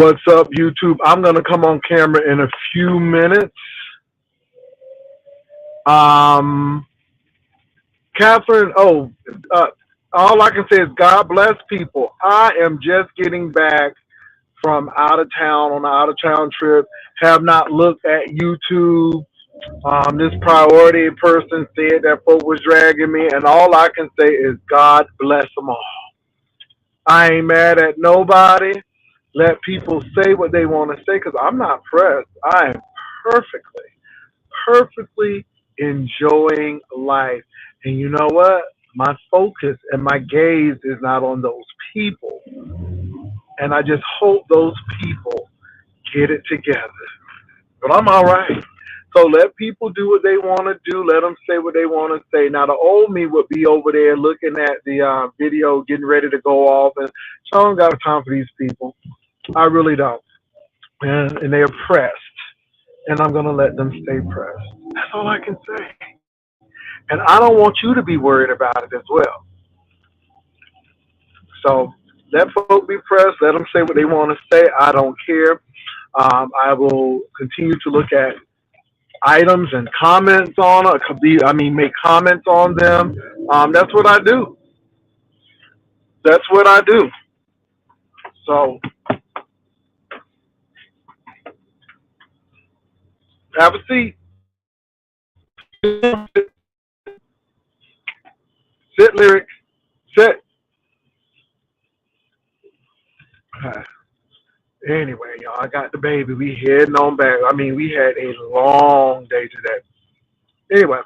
What's up, YouTube? I'm gonna come on camera in a few minutes. Um, Catherine. Uh, all I can say is God bless people. I am just getting back from out of town on an out of town trip. Have not looked at YouTube. This priority person said that folk was dragging me, and all I can say is God bless them all. I ain't mad at nobody. Let people say what they want to say because I'm not pressed. I am perfectly, perfectly enjoying life. And you know what? My focus and my gaze is not on those people. And I just hope those people get it together. But I'm all right. So let people do what they want to do. Let them say what they want to say. Now, the old me would be over there looking at the video, getting ready to go off. And so I don't got time for these people. I really don't. And they're pressed. And I'm going to let them stay pressed. That's all I can say. And I don't want you to be worried about it as well. So let folks be pressed. Let them say what they want to say. I don't care. I will continue to look at items and comments on it. Make comments on them. That's what I do. That's what I do. So have a seat. Sit, lyrics. Sit. Anyway, y'all, I got the baby. We heading on back. We had a long day today. Anyway,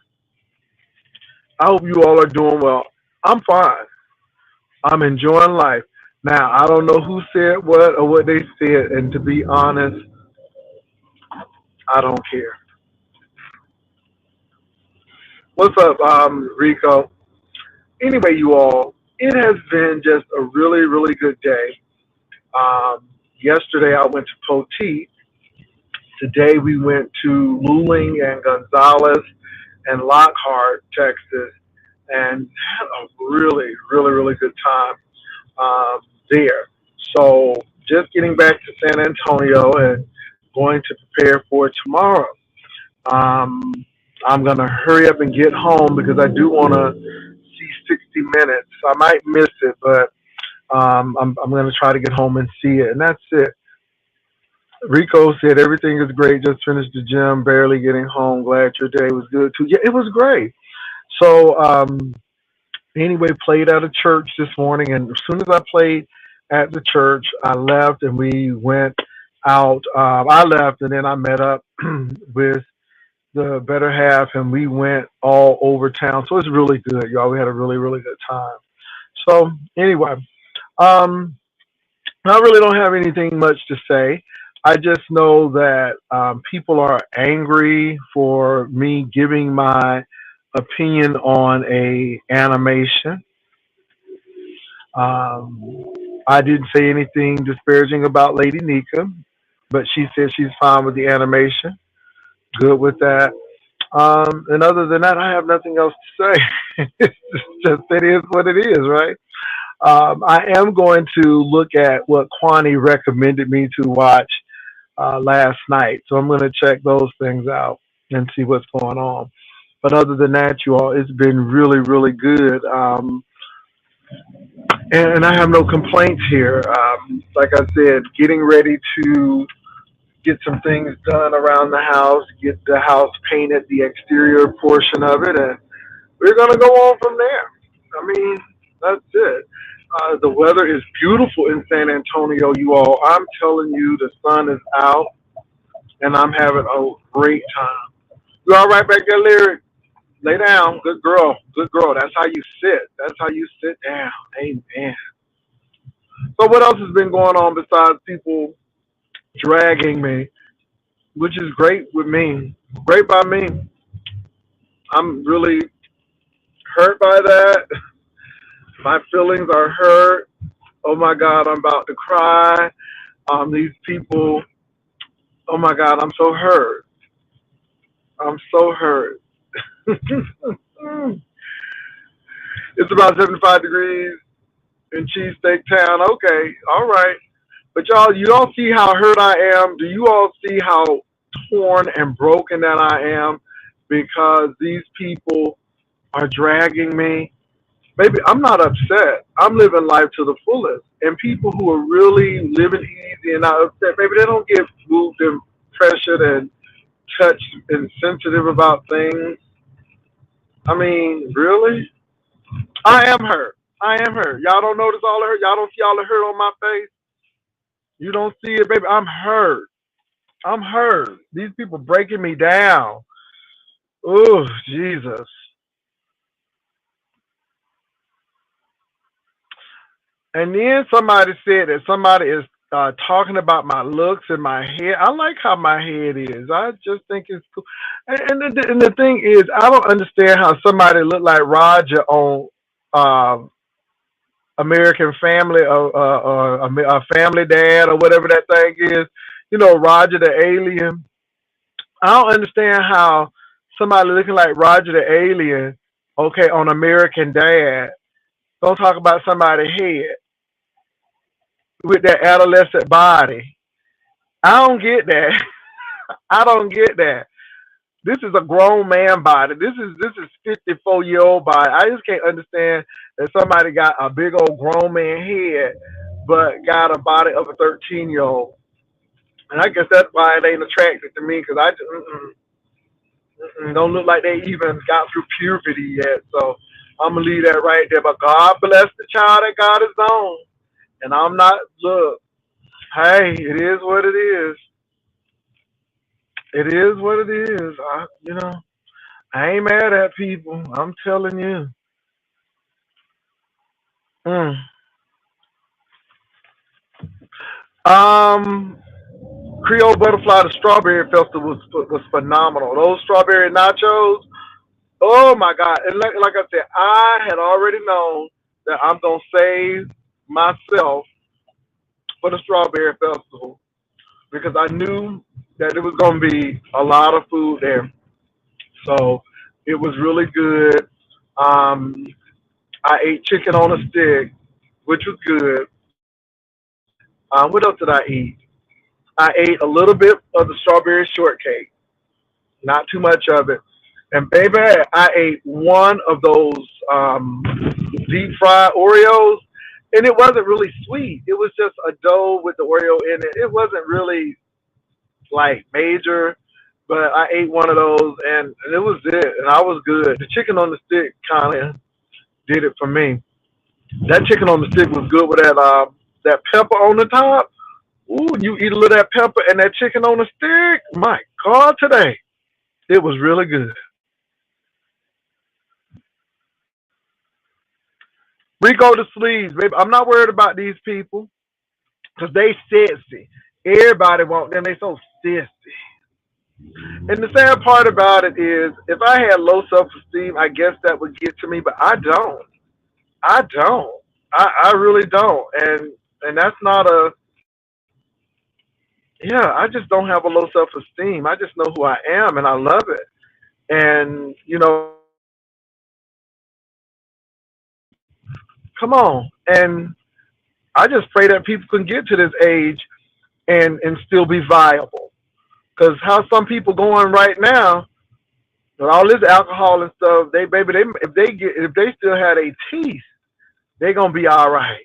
I hope you all are doing well. I'm fine. I'm enjoying life. Now, I don't know who said what or what they said, and to be honest, I don't care. What's up, Rico? Anyway, you all, it has been just a really, really good day. Yesterday, I went to Poteet. Today, we went to Luling and Gonzales and Lockhart, Texas, and had a really, really, really good time there. So just getting back to San Antonio and going to prepare for tomorrow. Um, I'm going to hurry up and get home because I do want to see 60 Minutes. I might miss it, but I'm going to try to get home and see it. And that's it. Rico said everything is great. Just finished the gym, barely getting home. Glad your day was good too. Yeah, it was great. So anyway, played at a church this morning, and as soon as I played at the church, I left and we went out. I left and then I met up with the better half, and we went all over town. So it's really good, y'all. We had a really, really good time. So anyway, um, I really don't have anything much to say. I just know that people are angry for me giving my opinion on a animation. Um, I didn't say anything disparaging about Lady Nika, but she said she's fine with the animation. Good with that. And other than that, I have nothing else to say. It's just it is what it is, right? I am going to look at what Kwani recommended me to watch last night, so I'm going to check those things out and see what's going on. But other than that, you all, it's been really, really good. And I have no complaints here. Like I said, getting ready to get some things done around the house, get the house painted, the exterior portion of it, and we're going to go on from there. That's it. The weather is beautiful in San Antonio, you all. I'm telling you, the sun is out, and I'm having a great time. You all right back there, Lyric? Lay down. Good girl. Good girl. That's how you sit. That's how you sit down. Amen. So what else has been going on besides people dragging me, which is great with me. Great by me. I'm really hurt by that. My feelings are hurt. Oh my God, I'm about to cry. These people, oh my God, I'm so hurt. I'm so hurt. It's about 75 degrees in Cheesesteak Town. Okay, all right. But y'all, you all see how hurt I am? Do you all see how torn and broken that I am? Because these people are dragging me. Baby, I'm not upset. I'm living life to the fullest. And people who are really living easy and not upset, baby, they don't get moved and pressured and touched and sensitive about things. I mean, really? I am hurt. I am hurt. Y'all don't notice all the hurt? Y'all don't see all the hurt on my face? You don't see it, baby. I'm hurt. I'm hurt. These people breaking me down. Oh, Jesus. And then somebody said that somebody is talking about my looks and my head. I like how my head is. I just think it's cool. And the thing is, I don't understand how somebody look like Roger on uh, American Family or Family Dad or whatever that thing is. You know, Roger the alien. I don't understand how somebody looking like Roger the alien, okay, on American Dad, don't talk about somebody's head with that adolescent body. I don't get that. I don't get that. This is a grown man body. This is 54-year old body. I just can't understand that somebody got a big old grown man head, but got a body of a 13-year old. And I guess that's why it ain't attractive to me because I just don't look like they even got through puberty yet. So I'm gonna leave that right there. But God bless the child that God is on. And I'm not look. Hey, it is what it is. It is what it is. I ain't mad at people. I'm telling you. Mm. Um, Creole Butterfly, the Strawberry Festival was phenomenal. Those strawberry nachos. Oh my God! And like I said, I had already known that I'm gonna save myself for the Strawberry Festival because I knew that it was gonna be a lot of food there. So it was really good. Um, I ate chicken on a stick, which was good. What else did I eat? I ate a little bit of the strawberry shortcake, not too much of it. And baby, I ate one of those deep fried Oreos, and it wasn't really sweet. It was just a dough with the Oreo in it. It wasn't really like major, but I ate one of those, and it was it, and I was good. The chicken on the stick kind of did it for me. That chicken on the stick was good with that pepper on the top. Ooh, you eat a little of that pepper and that chicken on the stick. My God, today it was really good. Rico the sleeves, baby. I'm not worried about these people because they sexy. Everybody want them. They so sexy. And the sad part about it is, if I had low self esteem, I guess that would get to me. But I don't. I don't. I really don't. And that's not a. Yeah, I just don't have a low self esteem. I just know who I am, and I love it. And come on. And I just pray that people can get to this age and still be viable. Because how some people going right now with all this alcohol and stuff, they baby, they if they still had a teeth, they gonna be all right.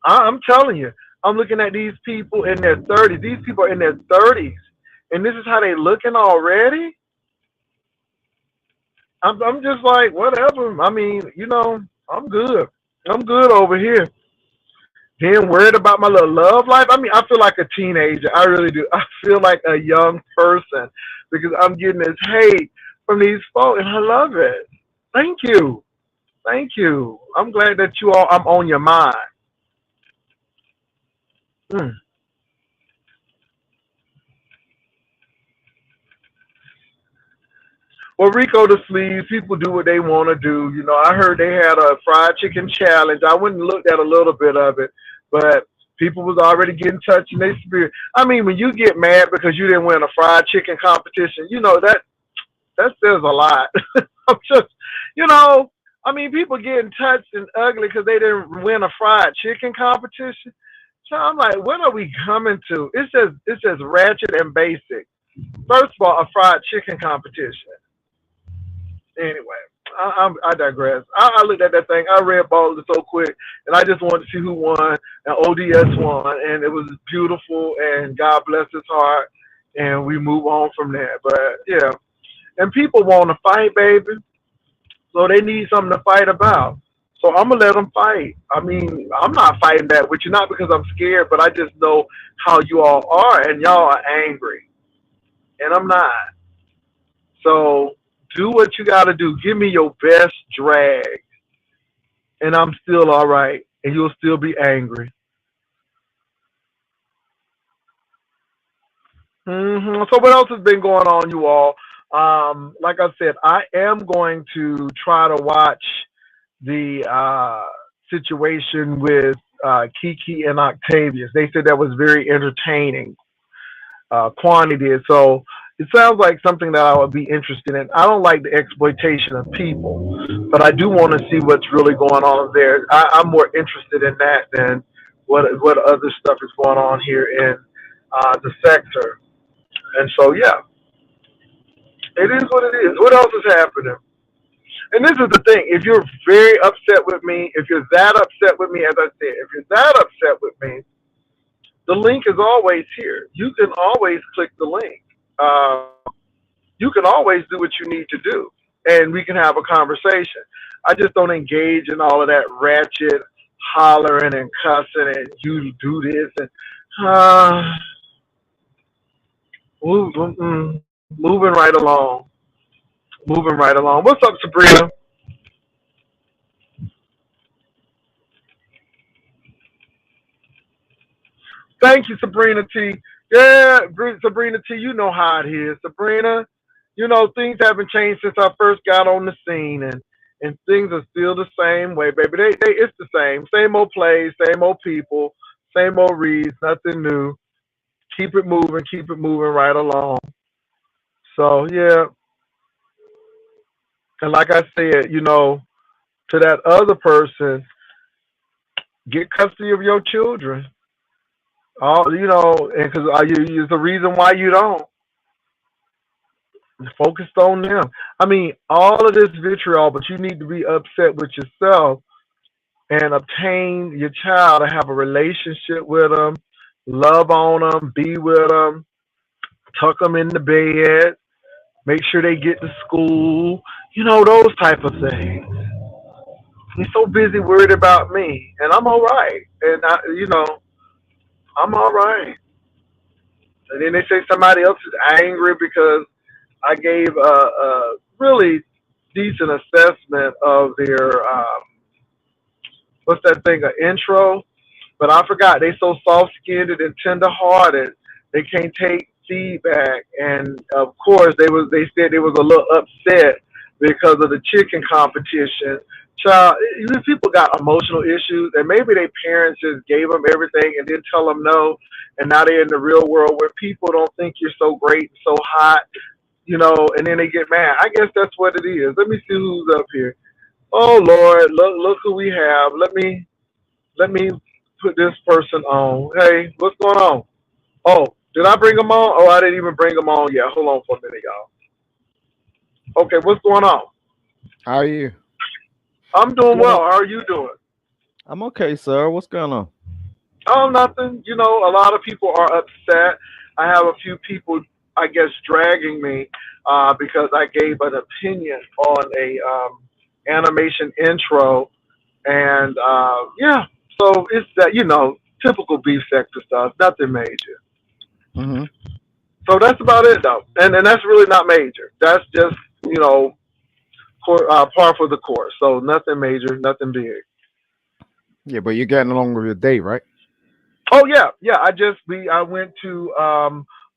I'm telling you, I'm looking at these people in their 30s. These people are in their 30s, and this is how they looking already. I'm just like whatever. I mean, I'm good. I'm good over here. Being worried about my little love life. I mean, I feel like a teenager. I really do. I feel like a young person because I'm getting this hate from these folks, and I love it. Thank you. Thank you. I'm glad that I'm on your mind. Mm. Well, Rico the sleeves, people do what they want to do. I heard they had a fried chicken challenge. I went and looked at a little bit of it, but people was already getting touched in their spirit. I mean, when you get mad because you didn't win a fried chicken competition, that says a lot. I'm just, you know, I mean, people getting touched and ugly because they didn't win a fried chicken competition. So I'm like, what are we coming to? It says ratchet and basic. First of all, a fried chicken competition. Anyway, I digress. I looked at that thing. I read balled it so quick, and I just wanted to see who won. And ODS won, and it was beautiful. And God bless his heart. And we move on from there. But yeah, and people want to fight, baby. So they need something to fight about. So I'm gonna let them fight. I mean, I'm not fighting that with you, not because I'm scared, but I just know how you all are, and y'all are angry, and I'm not. So do what you got to do. Give me your best drag, and I'm still all right, and you'll still be angry. So what else has been going on, you all? Like I said, I am going to try to watch the situation with Kiki and Octavius. They said that was very entertaining. Quantity. So it sounds like something that I would be interested in. I don't like the exploitation of people, but I do want to see what's really going on there. I'm more interested in that than what other stuff is going on here in the sector. And so, yeah, it is what it is. What else is happening? And this is the thing. If you're very upset with me, if you're that upset with me, as I said, if you're that upset with me, the link is always here. You can always click the link. You can always do what you need to do, and we can have a conversation. I just don't engage in all of that ratchet hollering and cussing and you do this and uh, moving right along. Moving right along. What's up, Sabrina? Thank you, Sabrina T. Yeah, Sabrina T. You know how it is, Sabrina. You know things haven't changed since I first got on the scene, and things are still the same way, baby. They it's the same old plays, same old people, same old reads, nothing new. Keep it moving right along. So yeah, and like I said, to that other person, get custody of your children. All and because you is the reason why you don't focused on them. I mean, all of this vitriol, but you need to be upset with yourself and obtain your child to have a relationship with them, love on them, be with them, tuck them in the bed, make sure they get to school, those type of things. He's so busy worried about me, and I'm all right, and I'm all right. And then they say somebody else is angry because I gave a really decent assessment of their what's that thing, an intro. But I forgot they so soft skinned and tender hearted they can't take feedback. And of course they said they was a little upset because of the chicken competition. Child, these people got emotional issues, and maybe their parents just gave them everything and didn't tell them no, and now they're in the real world where people don't think you're so great, so hot, and then they get mad. I guess that's what it is. Let me see who's up here. Oh Lord, look who we have. Let me put this person on. Hey, what's going on? Oh, did I bring them on? Oh, I didn't even bring them on yet. Hold on for a minute, y'all. Okay, what's going on? How are you? I'm What's doing going well. on? How are you doing? I'm okay, sir. What's going on? Oh, nothing. A lot of people are upset. I have a few people, I guess, dragging me because I gave an opinion on a animation intro, and yeah. So it's that typical beef sector stuff. Nothing major. Hmm. So that's about it, though, and that's really not major. That's just you know par for the course. So nothing major, nothing big. Yeah, but you're getting along with your day, right? Oh yeah, yeah. I went to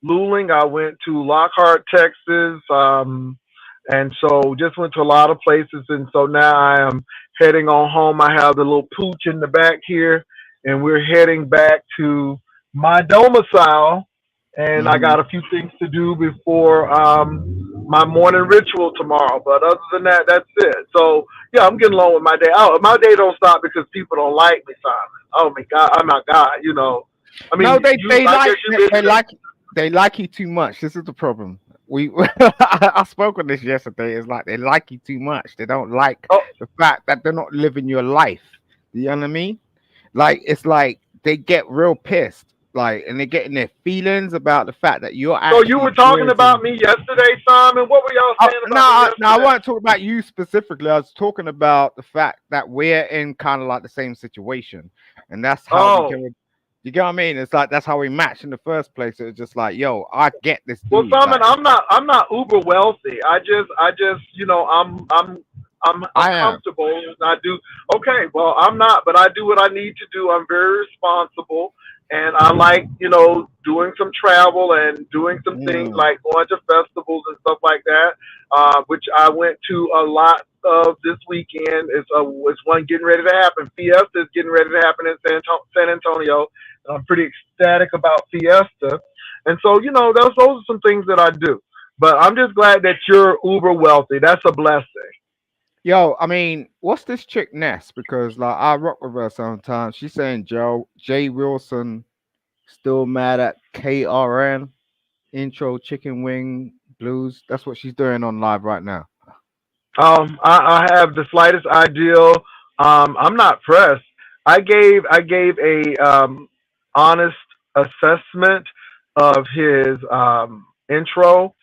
Luling. I went to Lockhart, Texas, and so just went to a lot of places. And so now I am heading on home. I have the little pooch in the back here, and we're heading back to my domicile. And I Hmm. got a few things to do before my morning ritual tomorrow. But other than that, that's it. So yeah, I'm getting along with my day. Oh, my day don't stop because people don't like me, Simon. Oh my God, oh my God. I No, mean, they you. they I guess like you've been. they like you too much. This is the problem. We I spoke on this yesterday. It's like they like you too much. They don't like Oh, the fact that they're not living your life. You know what I mean? Like it's like they get real pissed, like, and they're getting their feelings about the fact that you're so you were actually talking doing about some. me yesterday, Simon. What were y'all Oh, saying about me no, no, I yesterday? wasn't talking about you specifically. I was talking about the fact that we're in kind of like the same situation, and that's how we Oh, can. You get what I mean? It's like that's how we match in the first place. It's just like, yo, I get this well, dude. Simon, Like, I'm not uber wealthy. I just, I'm I am. comfortable. And I do okay. Well, I'm not, but I do what I need to do. I'm very responsible, and I like, doing some travel and doing some things Mm, like going to festivals and stuff like that. Which I went to a lot of this weekend. It's one getting ready to happen. Fiesta is getting ready to happen in San Antonio. And I'm pretty ecstatic about Fiesta. And so, those are some things that I do. But I'm just glad that you're uber wealthy. That's a blessing. yo, I mean, what's this chick Ness? Because like I rock with her sometimes. She's saying Joe Jay Wilson still mad at KRN intro chicken wing blues. That's what she's doing on live right now. I have the slightest idea. I'm not pressed. I gave a honest assessment of his intro,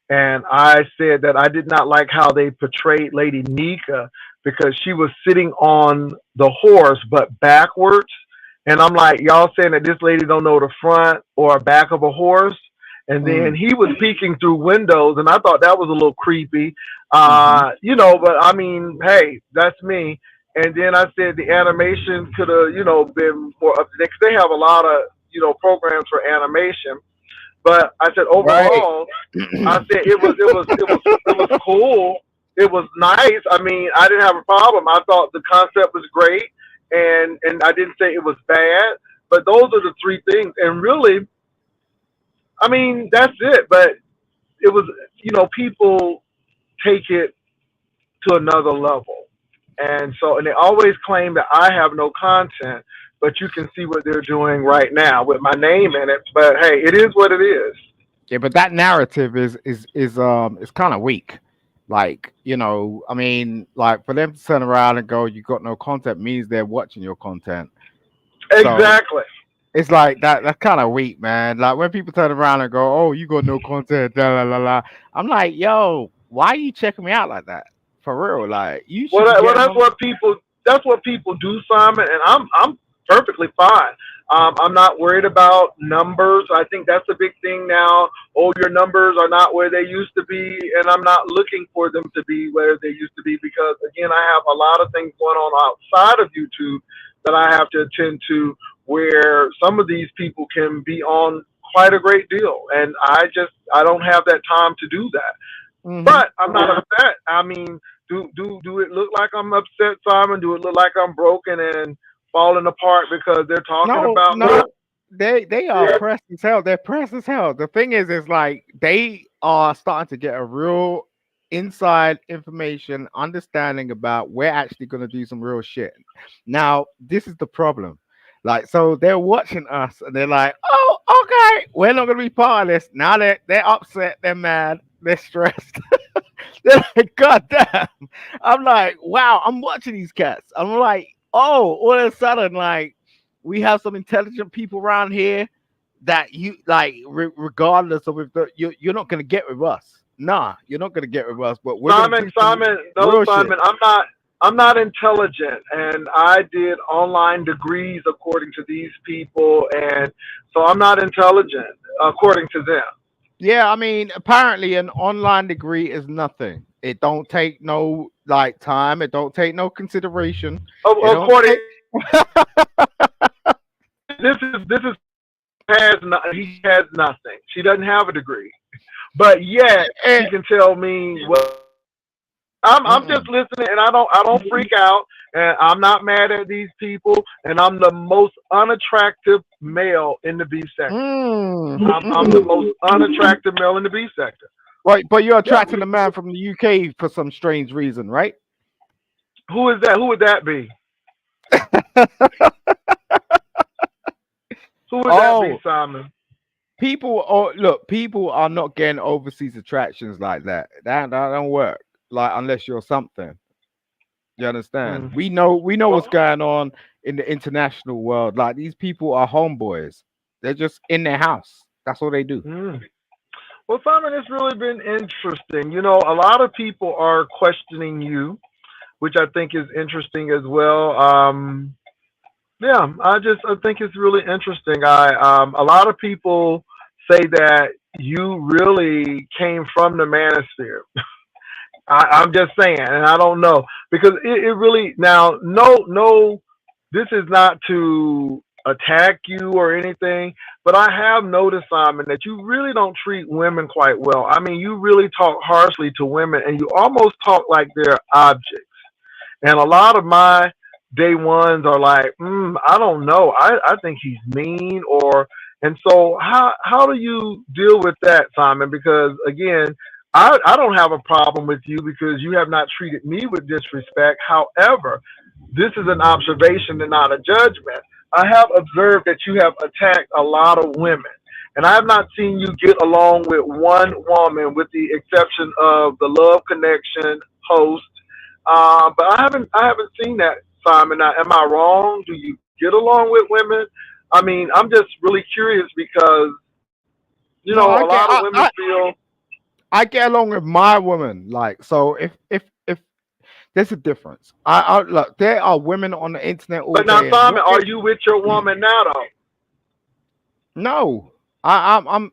and I said that I did not like how they portrayed Lady Nika because she was sitting on the horse but backwards. And I'm like, y'all saying that this lady don't know the front or back of a horse? And then Mm, he was peeking through windows, and I thought that was a little creepy. hmm. But I mean, hey, that's me. And then I said the animation could have, been more up to date 'cause they have a lot of, programs for animation. But I said Right. overall, I said it was cool. It was nice. I mean, I didn't have a problem. I thought the concept was great, and I didn't say it was bad. But those are the three things. And really, I mean, that's it. But it was, people take it to another level, and they always claim that I have no content. But you can see what they're doing right now with my name in it. But hey, it is what it is. Yeah, but that narrative is kind of weak. Like, I mean, like for them to turn around and go, "You got no content," means they're watching your content. So Exactly. it's like that's kind of weak, man. Like when people turn around and go, "Oh, you got no content," la la la la. I'm like, yo, why are you checking me out like that? For real, like you Well, should be getting that's on. what people do, Simon, and I'm perfectly fine. I'm not worried about numbers. I think that's a big thing now. Oh, your numbers are not where they used to be, and I'm not looking for them to be where they used to be because again, I have a lot of things going on outside of YouTube that I have to attend to. Where some of these people can be on quite a great deal, and I don't have that time to do that. Hmm. But I'm not upset. I mean, do it look like I'm upset, Simon? Do it look like I'm broken and falling apart because they're talking No, about me? no, they are pressed as hell. They're pressed as hell. The thing is like they are starting to get a real inside information, understanding about we're actually going to do some real shit. Now, this is the problem. Like, so they're watching us and they're like, "Oh, okay, we're not going to be part of this." Now they're upset, they're mad, they're stressed. They're like, "God damn!" I'm like, "Wow!" I'm watching these cats. I'm like, "Oh!" All of a sudden, like, we have some intelligent people around here that you like, regardless of if you're not gonna get with us. Nah, you're not gonna get with us. But we're gonna Simon, do some Simon, no, real shit. Simon, I'm not intelligent, and I did online degrees according to these people, and so I'm not intelligent according to them. Yeah, I mean, apparently, an online degree is nothing. It don't take no like time. It don't take no consideration. It don't According, take. this is he has nothing. She doesn't have a degree, but yet she can tell me what. I'm just Mm-mm. listening, and I don't freak out, and I'm not mad at these people, and I'm the most unattractive male in the B sector. Mm, I'm the mm-mm. most unattractive male in the B sector. Right, but you're Yeah. attracting a man from the UK for some strange reason, right? Who is that? Who would that be? Who would that be, Oh, Simon? people. Oh, look, people are not getting overseas attractions like that. That don't work. Like unless you're something. You understand? Mm. We know what's Well, going on in the international world. Like these people are homeboys. They're just in their house. That's all they do. mm. Well, Simon, it's really been interesting. You know, a lot of people are questioning you, which I think is interesting as well. Yeah, I think it's really interesting. A lot of people say that you really came from the manosphere. I'm just saying, and I don't know because it really now no, this is not to attack you or anything, but I have noticed, Simon, that you really don't treat women quite well. I mean, you really talk harshly to women, and you almost talk like they're objects. And a lot of my day ones are like, I don't know. I think he's mean or and so how do you deal with that, Simon? Because again, I don't have a problem with you because you have not treated me with disrespect. However, this is an observation and not a judgment. I have observed that you have attacked a lot of women. And I have not seen you get along with one woman, with the exception of the Love Connection host, but I haven't seen that, Simon. Now, am I wrong? Do you get along with women? I mean, I'm just really curious because No, a lot of women feel. I get along with my woman. Like so, if there's a difference. I look. There are women on the internet all But now, day, and Simon, what are they you with your woman now, though? no.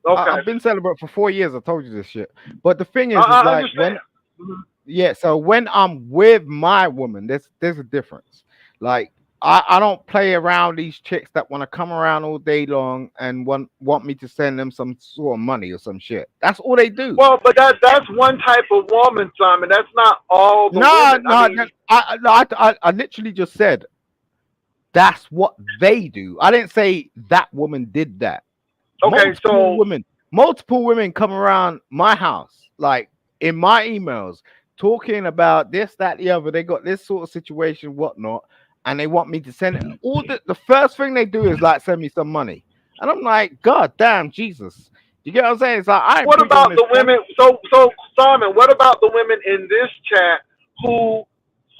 Okay, I've been celibate for 4 years. I told you this shit. But the thing is I like understand. when Mhm. yeah. So when I'm with my woman, there's a difference. Like I don't play around these chicks that want to come around all day long and want me to send them some sort of money or some shit. That's all they do. Well, but that's one type of woman, Simon. That's not all the No, women. I no, mean, no, I literally just said that's what they do. I didn't say that woman did that. okay, multiple so women multiple women come around my house, like in my emails, talking about this, that, the other. They got this sort of situation, whatnot, and they want me to send it. All the first thing they do is like send me some money. And I'm like, God damn, Jesus. You get what I'm saying? It's like I ain't what big on about this the stuff. women? So Simon, what about the women in this chat who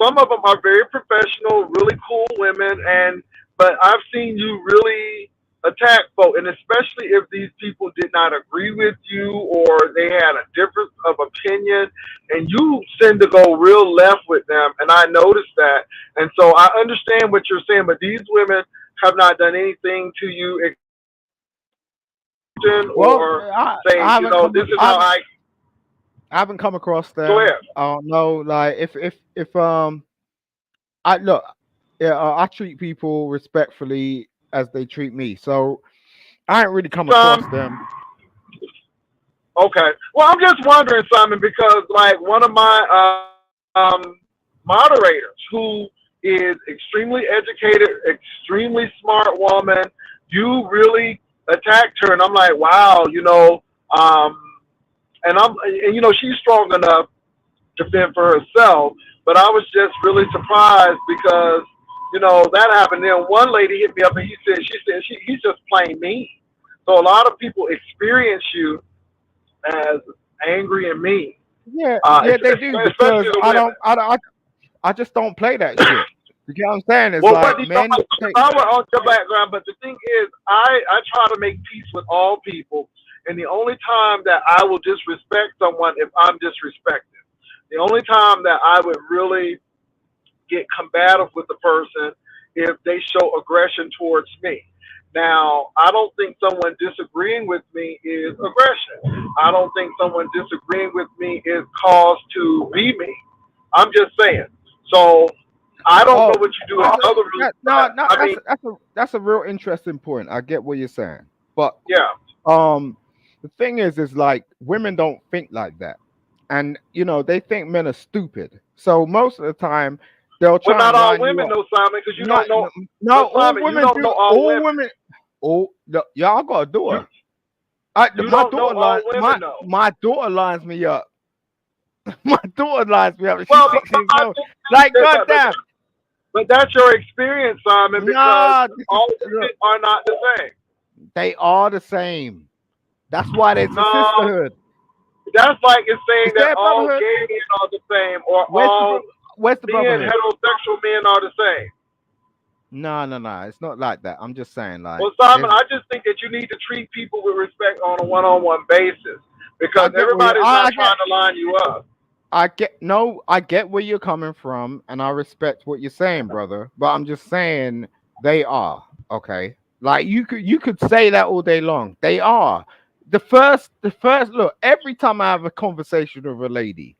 some of them are very professional, really cool women, and but I've seen you really attack folk, and especially if these people did not agree with you or they had a difference of opinion, and you tend to go real left with them, and I noticed that, and so I understand what you're saying, but these women have not done anything to you Well, or say, I haven't come this is how I I haven't come across go them. ahead. I don't know. Like if I look, yeah, I treat people respectfully as they treat me. So I ain't really come across them. Okay. Well, I'm just wondering, Simon, because like one of my moderators who is extremely educated, extremely smart woman, you really attacked her, and I'm like, wow, um, and she's strong enough to fend for herself, but I was just really surprised because that happened. Then one lady hit me up and he's just plain mean. So a lot of people experience you as angry and mean, Yeah, yeah, they do especially because the women. I just don't play that shit. You get what I'm saying? It's Well, what like do you know? men take. I were on your background, but the thing is, I try to make peace with all people, and the only time that I will disrespect someone if I'm disrespected. The only time that I would really get combative with the person if they show aggression towards me. Now, I don't think someone disagreeing with me is aggression. I don't think someone disagreeing with me is cause to be me. I'm just saying. So I don't know Oh, what you do in other rooms, no, but no, I mean, that's a real interesting point. I get what you're saying, but yeah. um, the thing is like women don't think like that, and they think men are stupid. So most of the time, they'll Well, try not and all line you women up. know, Simon, because you Not, don't know. no, But all Simon, you women don't do. know all All women. women. Oh, no, yeah, I got a You daughter. You My don't know daughter all line women know. my daughter lines me up. My daughter lines me up. She's Well, but, 6 years I old. think Like, that, but goddamn. that's your experience, Simon, because Nah, this is all women look. are not the same. They are the same. That's why there's a No, sisterhood. that's like it's saying Is that there a all brotherhood? gay men are the same or Where's the all bro- Where's the men, brotherhood? heterosexual men are the same. No, no, no. It's not like that. I'm just saying, like, Well, Simon, there's. I just think that you need to treat people with respect on a one-on-one basis I because get where you. everybody's not trying to line you up. I get. No, I get where you're coming from, and I respect what you're saying, brother. But I'm just saying they are okay. Like you could say that all day long. They are the first look. Every time I have a conversation with a lady,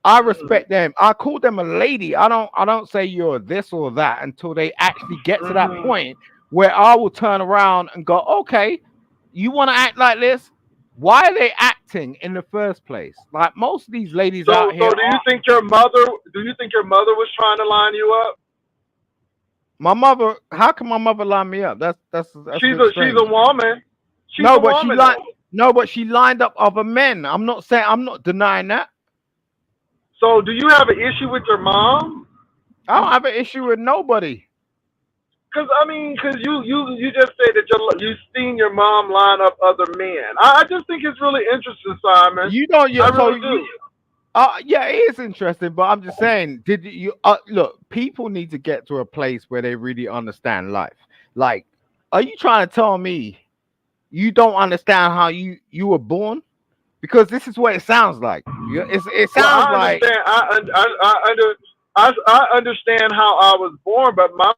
I Hmm. respect them. I call them a lady. I don't say you're this or that until they actually get to that Hmm. point where I will turn around and go, okay, you want to act like this? Why are they acting in the first place? Like most of these ladies out So here do you are think your mother? Do you think your mother was trying to line you up? my mother. How can my mother line me up? That's a bit She's a strange. woman. She's No, a but she woman lined though. no, but she lined up other men. I'm not denying that. So do you have an issue with your mom? I don't have an issue with nobody. Because I mean, because you just said that you've seen your mom line up other men. I just think it's really interesting, Simon. You don't. I So really you do. Yeah, it is interesting, but I'm just saying, did you look? People need to get to a place where they really understand life. Like, are you trying to tell me you don't understand how you were born? Because this is what it sounds like. It Well, sounds I like understand. I understand how I was born, but my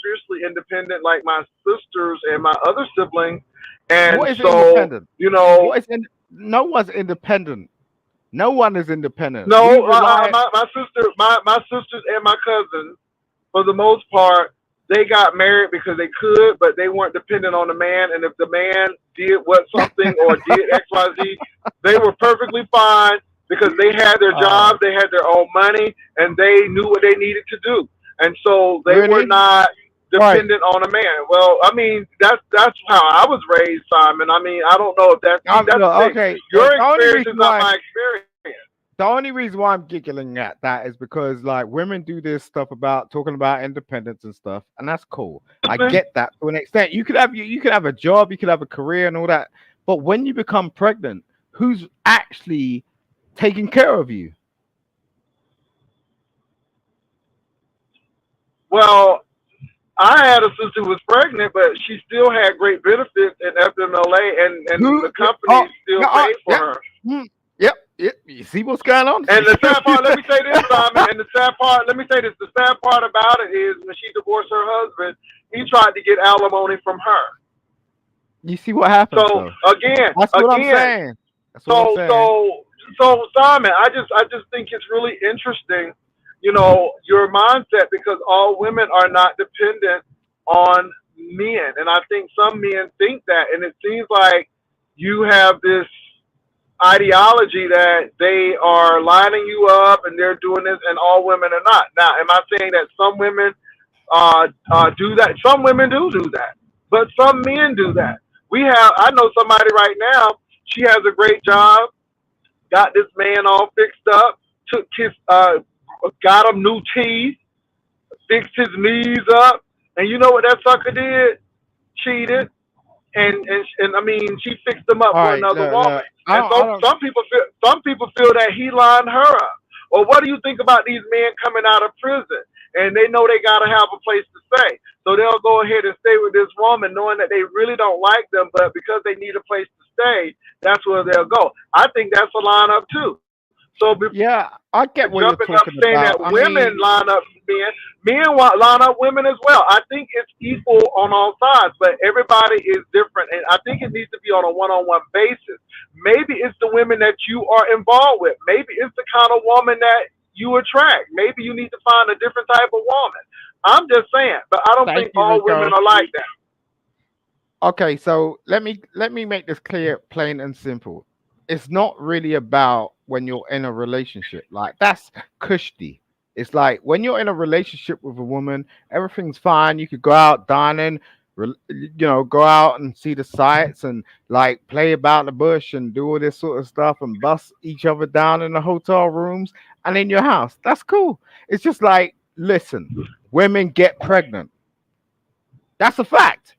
fiercely independent, like my sisters and my other siblings, and what is so independent? you know, No one's independent. No one is independent. We no, rely. my sisters and my cousins, for the most part, they got married because they could, but they weren't dependent on the man. And if the man did what something or did X, Y, Z, they were perfectly fine because they had their uh, jobs, they had their own money, and they knew what they needed to do. And so they were really? not Right. dependent on a man. Well, I mean, that's how I was raised, Simon. I mean, I don't know if that's see, that's Look, the thing. okay. Your experience is not my experience. The only reason why I'm giggling at that is because like women do this stuff about talking about independence and stuff, and that's cool. I get that to an extent. You could have a job, you could have a career and all that, but when you become pregnant, who's actually taking care of you? Well, I had a sister who was pregnant, but she still had great benefits in FMLA, and Who? the company Oh, still yeah, paid for yeah. her. Mm, yep, yep. You see what's going on? And the sad part, let me say this, Simon, and the sad part, let me say this, the sad part about it is when she divorced her husband, he tried to get alimony from her. You see what happens So though. again, That's what I'm again, saying. That's what I'm so saying. so so Simon, I just think it's really interesting, your mindset because all women are not dependent on men, and I think some men think that, and it seems like you have this ideology that they are lining you up and they're doing this, and all women are not. Now, am I saying that some women do that? Some women do that, but some men do that. I know somebody right now. She has a great job, got this man all fixed up, got him new teeth, fixed his knees up, and you know what that sucker did? Cheated, and I mean, she fixed him up All for right, another look, woman. look. And I so don't. some people feel that he lined her up. Or what do you think about these men coming out of prison and they know they gotta have a place to stay, so they'll go ahead and stay with this woman, knowing that they really don't like them, but because they need a place to stay, that's where they'll go. I think that's a lineup too. So Yeah, I get what you're jumping up talking saying that about. I women mean, line up men, line up women as well. I think it's equal on all sides, but everybody is different, and I think it needs to be on a one-on-one basis. Maybe it's the women that you are involved with. Maybe it's the kind of woman that you attract. Maybe you need to find a different type of woman. I'm just saying, but I don't thank think you, all women Rico. are like that. Okay, so let me make this clear, plain and simple. It's not really about when you're in a relationship. Like that's cushy. It's like when you're in a relationship with a woman, everything's fine. You could go out dining, go out and see the sights and like play about the bush and do all this sort of stuff and bust each other down in the hotel rooms and in your house. That's cool. It's just like, listen, women get pregnant. That's a fact.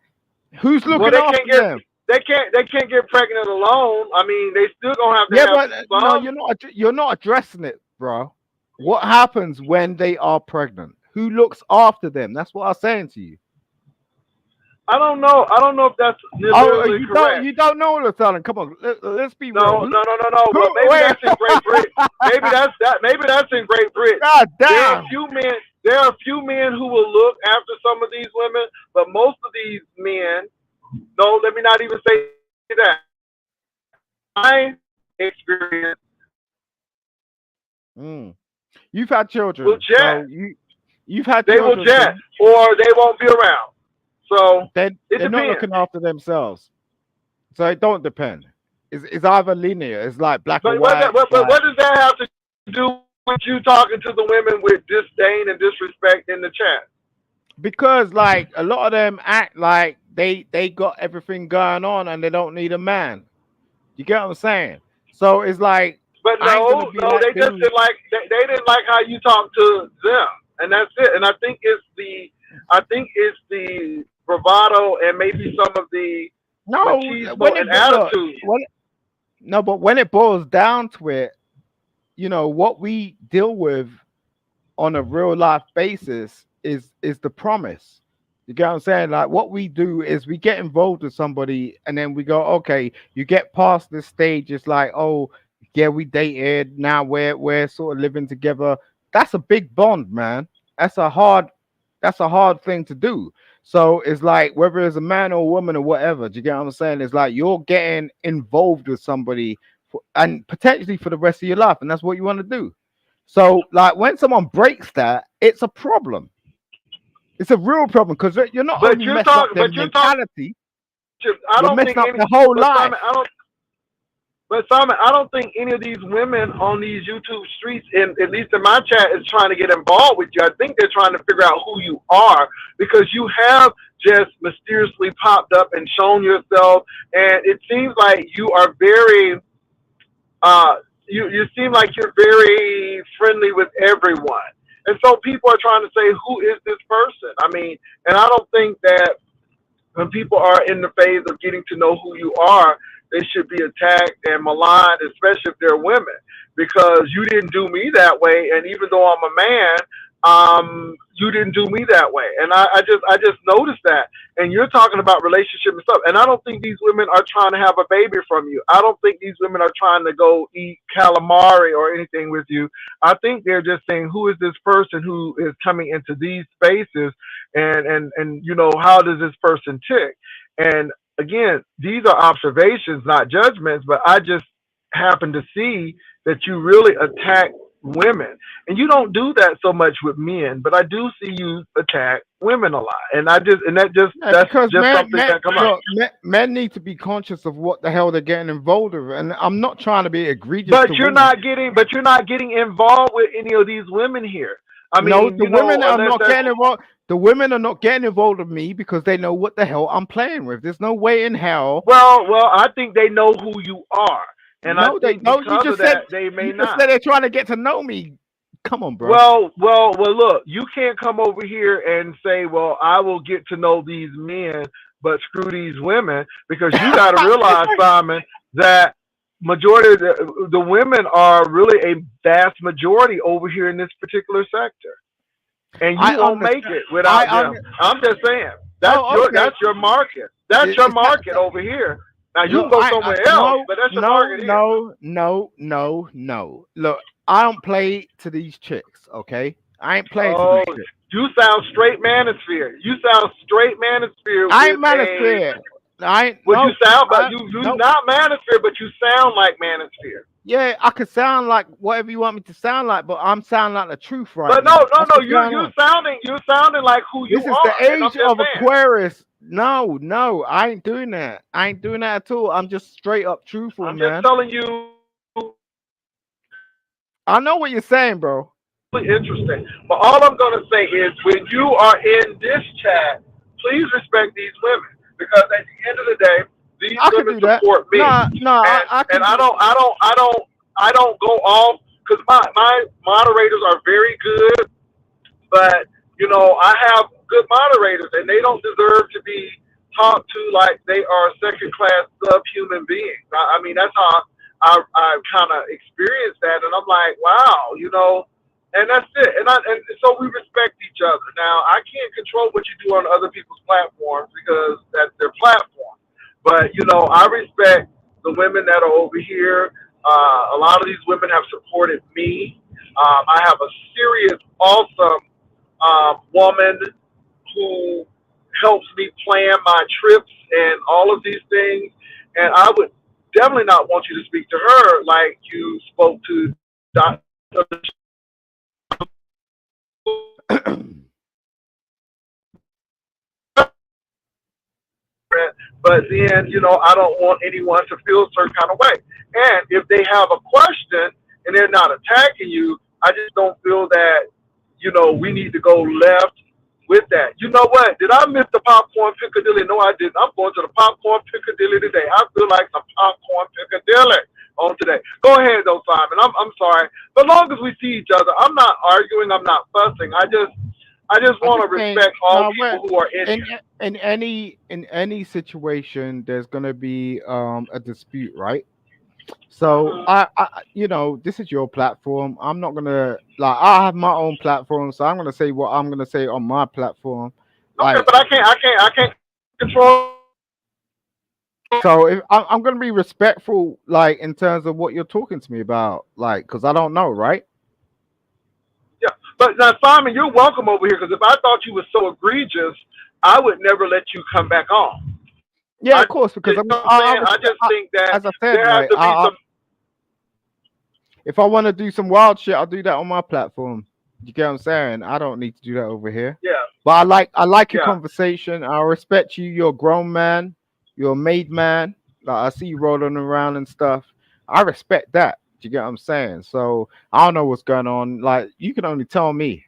Who's Well, looking after them? they can't get pregnant alone. I mean, they still gonna have to Yeah, have but no, some. you're not addressing it, bro. What happens when they are pregnant? Who looks after them? That's what I'm saying to you. I don't know. I don't know if that's Oh, literally correct. you don't know the telling. Come on, let's be real. No, no, no, no, no. Who Well, maybe wait, that's in Great Britain. Maybe that's that. Maybe that's in Great Britain. God There are a damn. few men. There are a few men who will look after some of these women, but most of these men. No, let me not even say that. My experience Mm. You've had will children, jet. so you've had They will children, so jet, or they won't be around. So it they're not depends. looking after themselves. So it don't depend. It's either linear. It's like black or But what, white. Like what does that have to do with you talking to the women with disdain and disrespect in the chat? because like a lot of them act like they got everything going on and they don't need a man. You get what I'm saying? So it's like But I ain't gonna be no, they that just dude. didn't like they didn't like how you talk to them, and that's it. And I think it's the bravado and maybe some of the No, machismo and look, attitude. no, but when it boils down to it, what we deal with on a real life basis is the promise. You get what I'm saying? Like what we do is we get involved with somebody and then we go, okay, you get past this stage, it's like, oh yeah, we dated, now we're sort of living together. That's a big bond, man. That's a hard that's a hard thing to do. So it's like whether it's a man or a woman or whatever, do you get what I'm saying? It's like you're getting involved with somebody and potentially for the rest of your life, and that's what you want to do. So, like, when someone breaks that, it's a problem. It's a real problem because you're not only messing up their But you're talking. mentality, I you're don't messing think up any. their whole But life. Simon, I don't. But Simon, I don't think any of these women on these YouTube streets, in at least in my chat, is trying to get involved with you. I think they're trying to figure out who you are because you have just mysteriously popped up and shown yourself, and it seems like you are very uh, you seem like you're very friendly with everyone. And so people are trying to say, who is this person? I mean, and I don't think that when people are in the phase of getting to know who you are, they should be attacked and maligned, especially if they're women, because you didn't do me that way. And even though I'm a man, you didn't do me that way. And I just noticed that. And you're talking about relationship and stuff. And I don't think these women are trying to have a baby from you. I don't think these women are trying to go eat calamari or anything with you. I think they're just saying, who is this person who is coming into these spaces, and how does this person tick? And again, these are observations, not judgments, but I just happen to see that you really attack women. And you don't do that so much with men, but I do see you attack women a lot. And Yeah, that's because just something that come up. look, men need to be conscious of what the hell they're getting involved with. And I'm not trying to be egregious But to women. you're not getting involved with any of these women here. I No, mean, the women are unless not that's getting involved. The women are not getting involved with me because they know what the hell I'm playing with. There's no way in hell. I think they know who you are. And I No, they think no. because of that they may You just not. said they're trying to get to know me. Come on, bro. Well. Look, you can't come over here and say, "Well, I will get to know these men, but screw these women," because you got to realize, Simon, that majority of the women are really a vast majority over here in this particular sector, and you I won't make understand. it without them. I'm just saying Oh, okay. that's your market. That's your It's not. market over here. Now you can Look, go somewhere else, no, but that's your no, market here. no, no, no, no. Look, I don't play to these chicks. Okay, I ain't playing to Oh, these chicks. you sound straight manosphere. You sound straight manosphere I with ain't a. manosphere. I ain't Well, you no. sound, but I you no. not manosphere, but you sound like manosphere. Yeah, I could sound like whatever you want me to sound like, but I'm sounding like the truth right But now. That's no. what's going You on. sounding like who you This is the are, and I'm age just of saying. Aquarius. No, no, I ain't doing that. I ain't doing that at all. I'm just straight up truthful, I'm just man. telling you, I know what you're saying, bro. really interesting. But all I'm gonna say is, when you are in this chat please respect these women because at the end of the day, these I can women do that. support me, No, no, I and can do. I don't go off because my moderators are very good, but I have good moderators, and they don't deserve to be talked to like they are second class subhuman beings. I mean, that's how I kind of experienced that, and I'm like, wow, and that's it. And so we respect each other. Now, I can't control what you do on other people's platforms because that's their platform. But I respect the women that are over here. A lot of these women have supported me. I have a serious, awesome woman who helps me plan my trips and all of these things. And I would definitely not want you to speak to her like you spoke to Dr. But then, I don't want anyone to feel a certain kind of way. And if they have a question and they're not attacking you, I just don't feel that, we need to go left with that. You know what? Did I miss the popcorn Piccadilly? No, I didn't. I'm going to the popcorn Piccadilly today. I feel like some popcorn Piccadilly on today. Go ahead, though, Simon. I'm sorry. But as long as we see each other, I'm not arguing. I'm not fussing. I just I'm want just to saying. respect all No, people who are in in here. any situation, there's gonna be a dispute, right? So Mhm. this is your platform. I'm not gonna like. I have my own platform, so I'm gonna say what I'm gonna say on my platform. Okay, Like, but I can't control. so if I'm gonna be respectful, like in terms of what you're talking to me about, like, because I don't know, right? Yeah, but now Simon, you're welcome over here because if I thought you were so egregious, I would never let you come back on. Yeah, I, of course, because you know what I'm saying? I just think that as I said, there has like, to be some. if I want to do some wild shit, I'll do that on my platform. You get what I'm saying? I don't need to do that over here. Yeah, But I like your yeah, conversation. I respect you. You're a grown man. You're a made man. Like, I see you rolling around and stuff. I respect that. Do you get what I'm saying? So I don't know what's going on. Like, you can only tell me.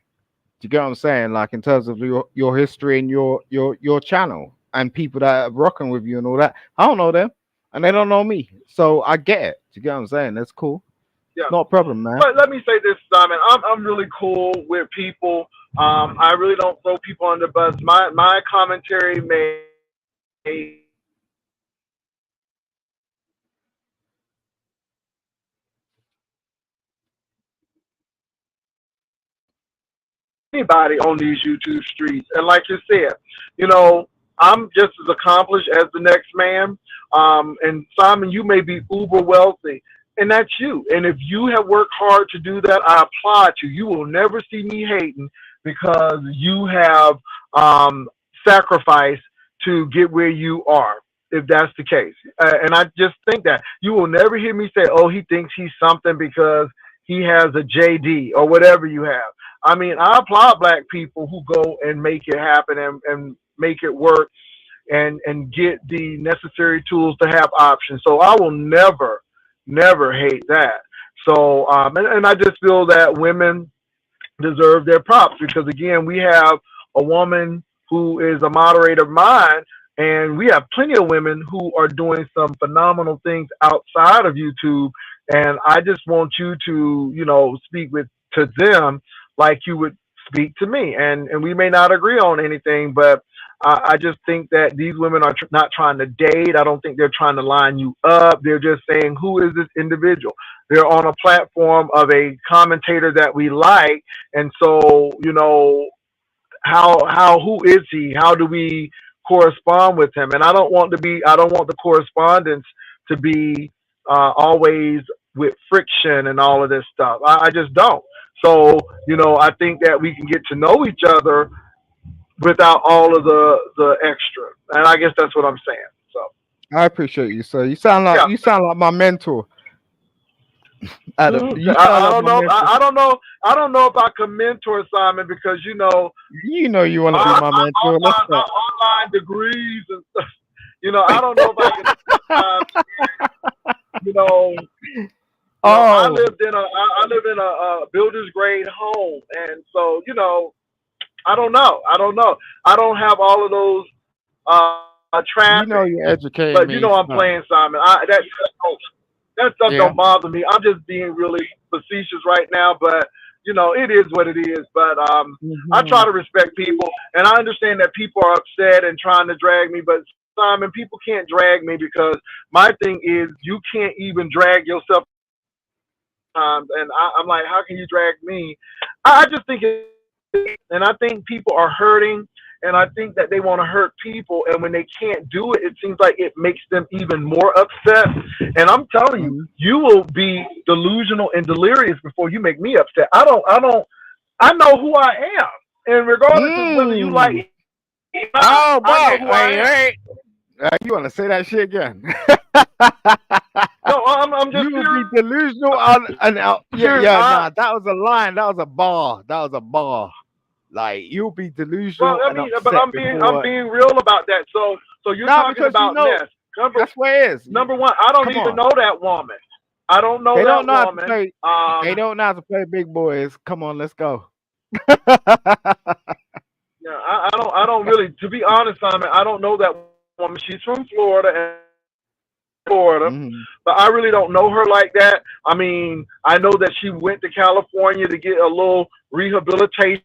Do you get what I'm saying? Like, in terms of your history and your channel and people that are rocking with you and all that. I don't know them, and they don't know me. So I get it. Do you get what I'm saying? That's cool. yeah. Not a problem, man. But let me say this, Simon. I'm really cool with people. I really don't throw people under the bus. My commentary may anybody on these YouTube streets. And like you said, you know, I'm just as accomplished as the next man. And Simon, you may be uber wealthy, and that's you. And if you have worked hard to do that, I applaud you. You will never see me hating because you have sacrificed to get where you are. If that's the case, and I just think that you will never hear me say, "Oh, he thinks he's something because he has a JD or whatever you have." I mean, I applaud black people who go and make it happen and make it work and get the necessary tools to have options. So I will never hate that. So and I just feel that women deserve their props because again, we have a woman who is a moderator of mine, and we have plenty of women who are doing some phenomenal things outside of YouTube. And I just want you to, speak with to them like you would speak to me. And we may not agree on anything, but I just think that these women are not trying to date. I don't think they're trying to line you up. They're just saying, who is this individual? They're on a platform of a commentator that we like, and so how who is he? How do we correspond with him? And I don't want the correspondence to be always with friction and all of this stuff. I just don't. So I think that we can get to know each other without all of the extra. And I guess that's what I'm saying. So I appreciate you, sir. You sound like my mentor, Adam. You sound I like don't my know. mentor. I don't know if I can mentor Simon because You know you want to be my, my my mentor. Let's my start. online degrees and stuff. I don't know if I can. You know, Oh, I live in a builder's grade home, and so I don't know. I don't know. I don't have all of those trappings, You know you're but you know educating I'm me. playing Son. Simon. That stuff don't Yeah. bother me. I'm just being really facetious right now, but it is what it is. But I try Hmm. to respect people, and I understand that people are upset and trying to drag me. But Simon, people can't drag me because my thing is you can't even drag yourself times, and I'm like, how can you drag me? I just think it's and I think people are hurting, and I think that they want to hurt people, and when they can't do it, it seems like it makes them even more upset. And I'm telling you, Hmm. you will be delusional and delirious before you make me upset. I know who I am, and regardless of whether you like Mm. it or not, Oh I know boy. who I Wait, am. wait. You want to say that shit again? No, I'm just You will be serious. delusional on and out. I'm Yeah, serious. yeah, nah, that was a line. That was a bar. That was a bar. Like you'll be Well, delusional I and mean, but upset I'm before. being real about that. So you're Nah, talking because you about know mess. Number that's where it is. number one, I don't Come even on. know that woman. I don't know They don't that know how to woman. play. They don't know how to play big boys. Come on, let's go. Yeah, I don't really, to be honest, Simon, I don't know that woman. She's from Florida, and I know that she's from Florida, Hmm. but I really don't know her like that. I mean, I know that she went to California to get a little rehabilitation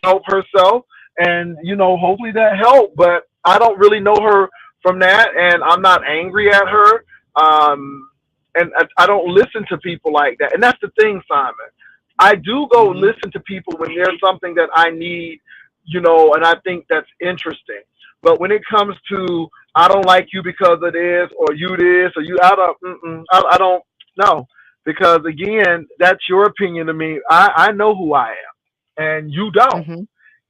help herself, and hopefully that helped. But I don't really know her from that, and I'm not angry at her. And I don't listen to people like that, and that's the thing, Simon. I do go Hmm. listen to people when there's something that I need, and I think that's interesting. But when it comes to I don't like you because of this or you this or you, I don't know, because again, that's your opinion of me. I know who I am, and you don't. Hmm.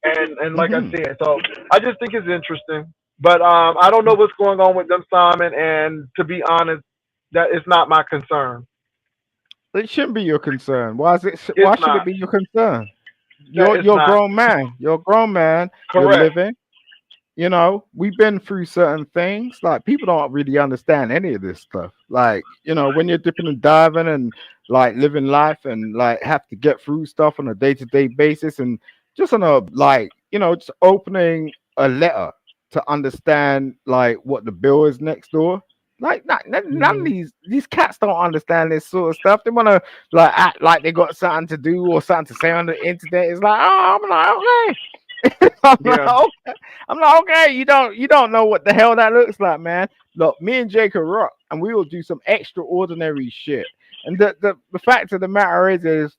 And like I Hmm. said, so I just think it's interesting. But I don't know what's going on with them, Simon. And to be honest, that is not my concern. It shouldn't be your concern. Why is it? It's Why should it not. be your concern? That You're it's you're a not. grown man. You're a grown man. You're Correct. living. We've been through certain things. Like people don't really understand any of this stuff. Like, when you're dipping and diving and like living life and like have to get through stuff on a day-to-day basis and just on a like, just opening a letter to understand like what the bill is next door. Like none of Hmm. these cats don't understand this sort of stuff. They wanna like act like they got something to do or something to say on the internet. It's like, oh, I'm like, okay. I'm like, Yeah. okay. I'm like, okay, you don't know what the hell that looks like, man. Look, me and Jake are rock, and we will do some extraordinary shit. And the fact of the matter is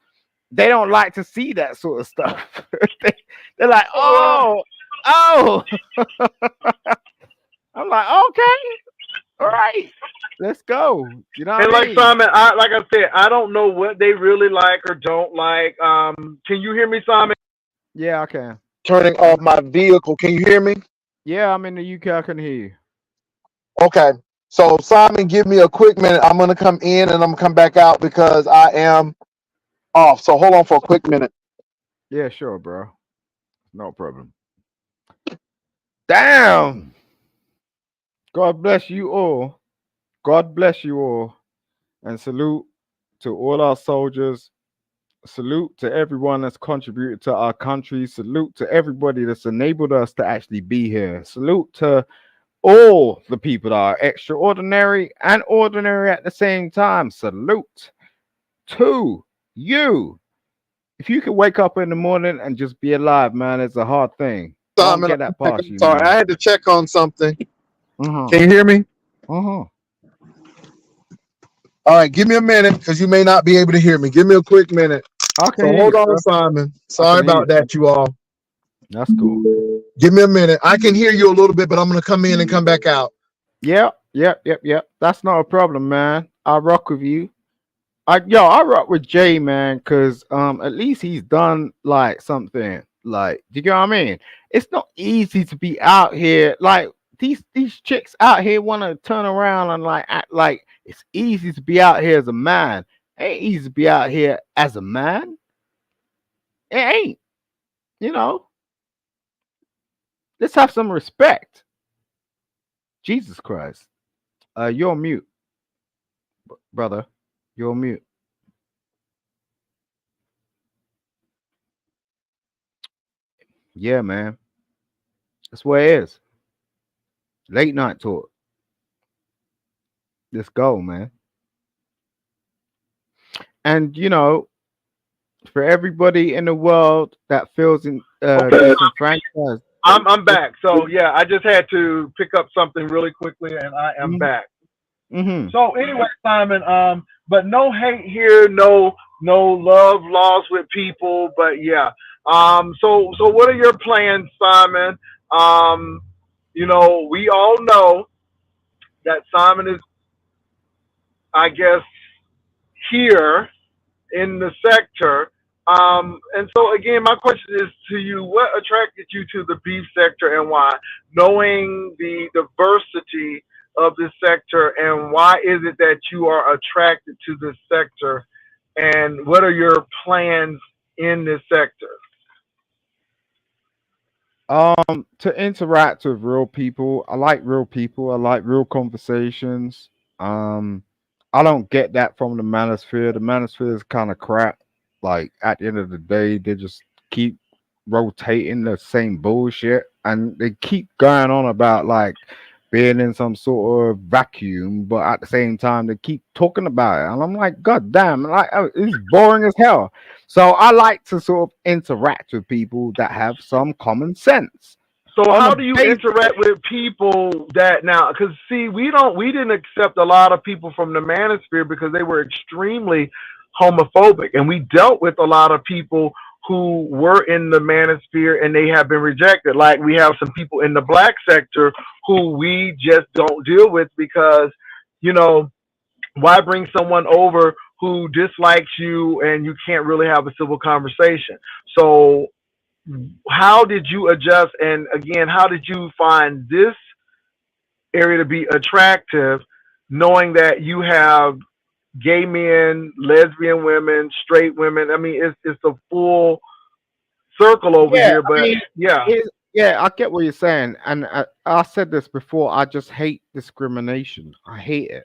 they don't like to see that sort of stuff. they, they're like, Well, oh. I'm like, okay, all right, let's go. You know what and I like mean? Simon, like I said, I don't know what they really like or don't like. Can you hear me, Simon? Yeah, I can. Turning I'm, off my vehicle. Can you hear me? yeah, I'm in the UK. I can hear you. Okay. So Simon, give me a quick minute. I'm gonna come in and I'm gonna come back out because I am off. So hold on for a quick minute. Yeah, sure, bro. No problem. Damn. God bless you all. God bless you all. And salute to all our soldiers. Salute to everyone that's contributed to our country. Salute to everybody that's enabled us to actually be here. Salute to all the people that are extraordinary and ordinary at the same time. Salute to you. If you can wake up in the morning and just be alive, man, it's a hard thing. Don't Simon, get I'm that back. past I'm you, sorry. man. I had to check on something. Uh-huh. Can you hear me? Uh-huh. All right, give me a minute because you may not be able to hear me. Give me a quick minute. I can So hear you, hold on, sir. Simon. I Sorry can hear you, about sir. that, you all. That's cool. Give me a minute. I can hear you a little bit, but I'm gonna come in and come back out. Yep. That's not a problem, man. I rock with you. I rock with Jay, man, because at least he's done like something. Like, do you get what I mean? It's not easy to be out here. Like these chicks out here want to turn around and like act like it's easy to be out here as a man. It ain't easy to be out here as a man. It ain't. You know. Let's have some respect. Jesus Christ. You're on mute, brother. You're on mute. Yeah, man. That's where it is. Late night talk. Let's go, man. And for everybody in the world that feels Okay, disenfranchised. I'm back. So yeah, I just had to pick up something really quickly, and I am back. Mm-hmm. So anyway, Simon, but no hate here, no love lost with people, but yeah. So what are your plans, Simon? Um, we all know that Simon is, I guess, here in the sector. And so again, my question is to you: what attracted you to the beef sector and why? Knowing the diversity of this sector, and why is it that you are attracted to this sector? And what are your plans in this sector? To interact with real people. I like real people. I like real conversations. Um, I don't get that from the manosphere. The manosphere is kind of crap. Like at the end of the day, they just keep rotating the same bullshit, and they keep going on about like being in some sort of vacuum, but at the same time they keep talking about it, and I'm like, God damn, like it's boring as hell. So I like to sort of interact with people that have some common sense So on a how do you base. interact with people that now? Because see, we didn't accept a lot of people from the manosphere because they were extremely homophobic, and we dealt with a lot of people who were in the manosphere and they have been rejected. Like we have some people in the black sector who we just don't deal with because you know why bring someone over who dislikes you and you can't really have a civil conversation. So how did you adjust, and again, how did you find this area to be attractive, knowing that you have gay men, lesbian women, straight women? I mean, it's a full circle over Yeah, here, I but mean, yeah. yeah, I get what you're saying, and I said this before. I just hate discrimination. I hate it.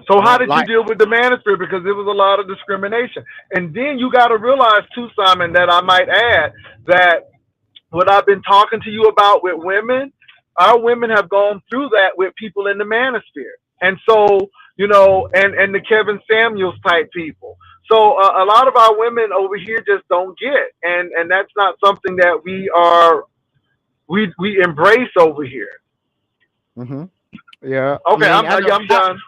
So I how don't did you like. deal with the manosphere? Because there was a lot of discrimination. And then you got to realize too, Simon, that I might add that what I've been talking to you about with women, our women have gone through that with people in the manosphere. And so, and the Kevin Samuels type people. So a lot of our women over here just don't get, and that's not something that we embrace over here. Hmm. Yeah, I Okay, mean, I'm done.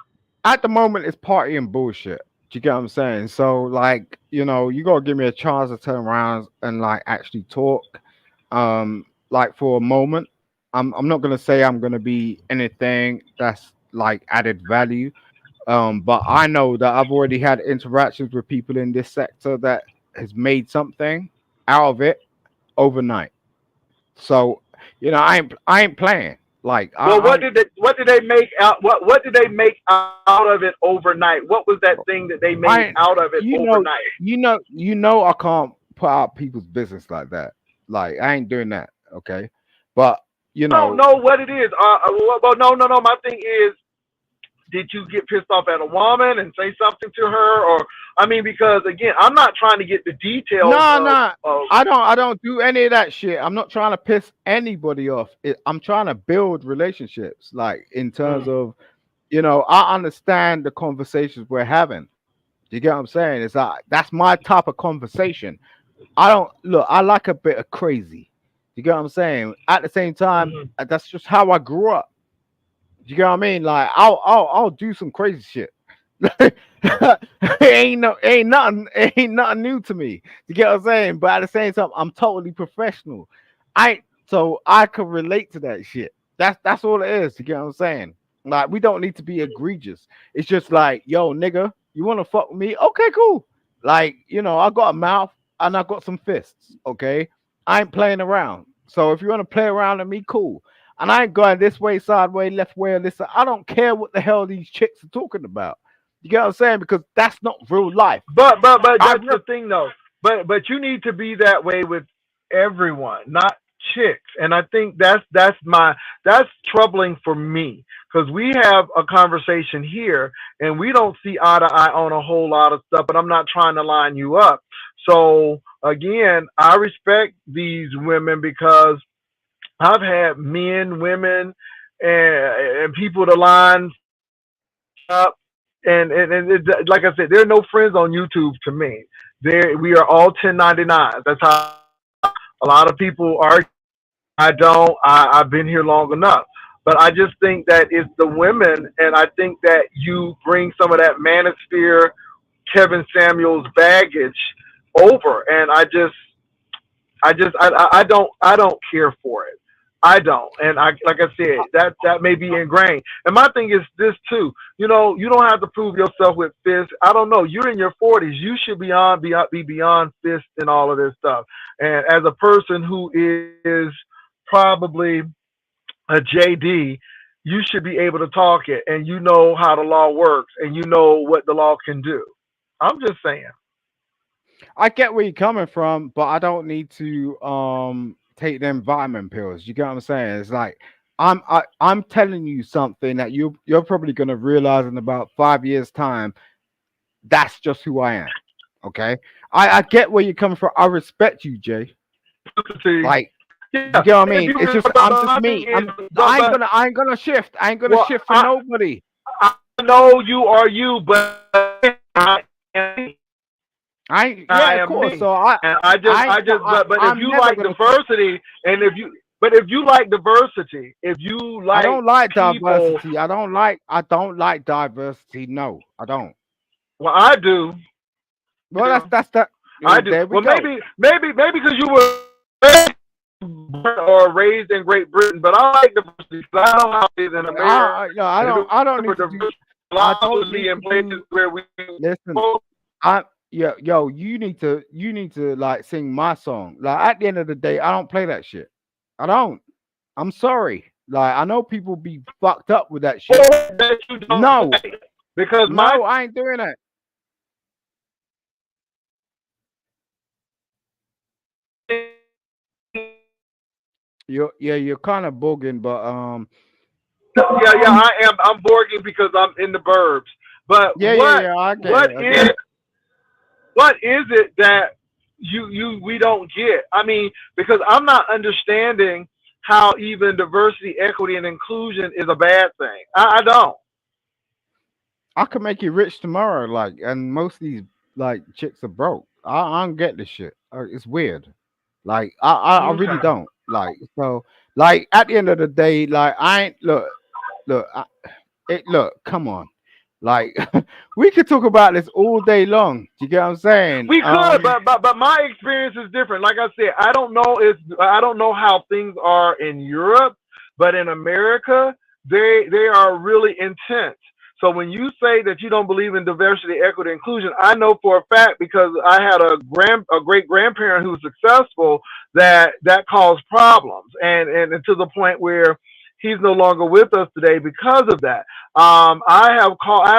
at the moment it's party and bullshit. Do you get what I'm saying? So like, you gotta give me a chance to turn around and like actually talk. Like for a moment. I'm not gonna say I'm gonna be anything that's like added value. But I know that I've already had interactions with people in this sector that has made something out of it overnight. So, I ain't playing. Like Well, I what did they make out? What did they make out of it overnight? What was that thing that they made I ain't out of it you know overnight? I can't put out people's business like that. Like I ain't doing that, okay? But you I don't know, know what it is. Well, no. My thing is, did you get pissed off at a woman and say something to her, or I mean, because again, I'm not trying to get the details nah, of nah. of. I don't do any of that shit. I'm not trying to piss anybody off. I'm trying to build relationships, like in terms Mm. of, I understand the conversations we're having. You get what I'm saying? It's like that's my type of conversation. I don't look. I like a bit of crazy. You get what I'm saying? At the same time, Mhm. that's just how I grew up. You get what I mean? Like I'll do some crazy shit. Ain't nothing new to me. You get what I'm saying? But at the same time, I'm totally professional. So I can relate to that shit. That's all it is. You get what I'm saying? Like we don't need to be egregious. It's just like, yo, nigga, you want to fuck with me? Okay, cool. Like I got a mouth and I got some fists. Okay, I ain't playing around. So if you want to play around with me, cool. And I ain't going this way, sideways, left way, or this. I don't care what the hell these chicks are talking about. You get what I'm saying? Because that's not real life. But I that's the rep. thing though. But you need to be that way with everyone, not chicks. And I think that's troubling for me because we have a conversation here and we don't see eye to eye on a whole lot of stuff. But I'm not trying to line you up. So again, I respect these women because I've had men, women, and people to line up, and like I said, there are no friends on YouTube to me. There, we are all 1099s. That's how a lot of people are. I don't. I've been here long enough. But I just think that it's the women, and I think that you bring some of that manosphere, Kevin Samuels baggage over, and I don't care for it. I don't, and I like I said that may be ingrained. And my thing is this too. You know, you don't have to prove yourself with fists. I don't know. You're in your 40s. You should be beyond fists and all of this stuff. And as a person who is probably a JD, you should be able to talk it, and you know how the law works, and you know what the law can do. I'm just saying. I get where you're coming from, but I don't need to take them vitamin pills. You get what I'm saying? It's like I'm telling you something that you're probably gonna realize in about 5 years time. That's just who I am. Okay, I get where you're coming from. I respect you, Jay. See, Like, yeah. you get what I If mean? you, It's just I'm but just my thing me. is, I ain't gonna shift. I ain't gonna well, shift for nobody. I know you are you, but I am me. Yeah, I of am course. me, So and but if I'm you never like gonna. diversity, and if you like diversity, if you I like don't like people, diversity. I don't like diversity. No, I don't. well, I do, I Well, do, that's that. I do. There we Well, go. maybe because you were raised or raised in Great Britain, but I like diversity because I know how it is in America. No, And if it I don't wasn't need for to do. diversity, I laws don't would be need in to places do. where we Listen, both. I yo, you need to like sing my song. Like at the end of the day, I don't play that shit. I don't. I'm sorry. Like I know people be fucked up with that shit. That you don't No, play because my no, I ain't doing that. You're kind of bugging, but yeah, I am. I'm borging because I'm in the burbs. But yeah, I get it. I get it. what is it that we don't get? I mean, because I'm not understanding how even diversity, equity, and inclusion is a bad thing. I don't. I could make you rich tomorrow, like, and most of these like chicks are broke. I don't get this shit. It's weird. Like, I really Okay. don't. Like, so, like, at the end of the day, like, I ain't look. Look. Come on, like, we could talk about this all day long. Do you get what I'm saying? We could, but my experience is different. Like I said, I don't know how things are in Europe, but in America, they are really intense. So when you say that you don't believe in diversity, equity, inclusion, I know for a fact because I had a great grandparent who was successful that caused problems, and to the point where he's no longer with us today because of that. I've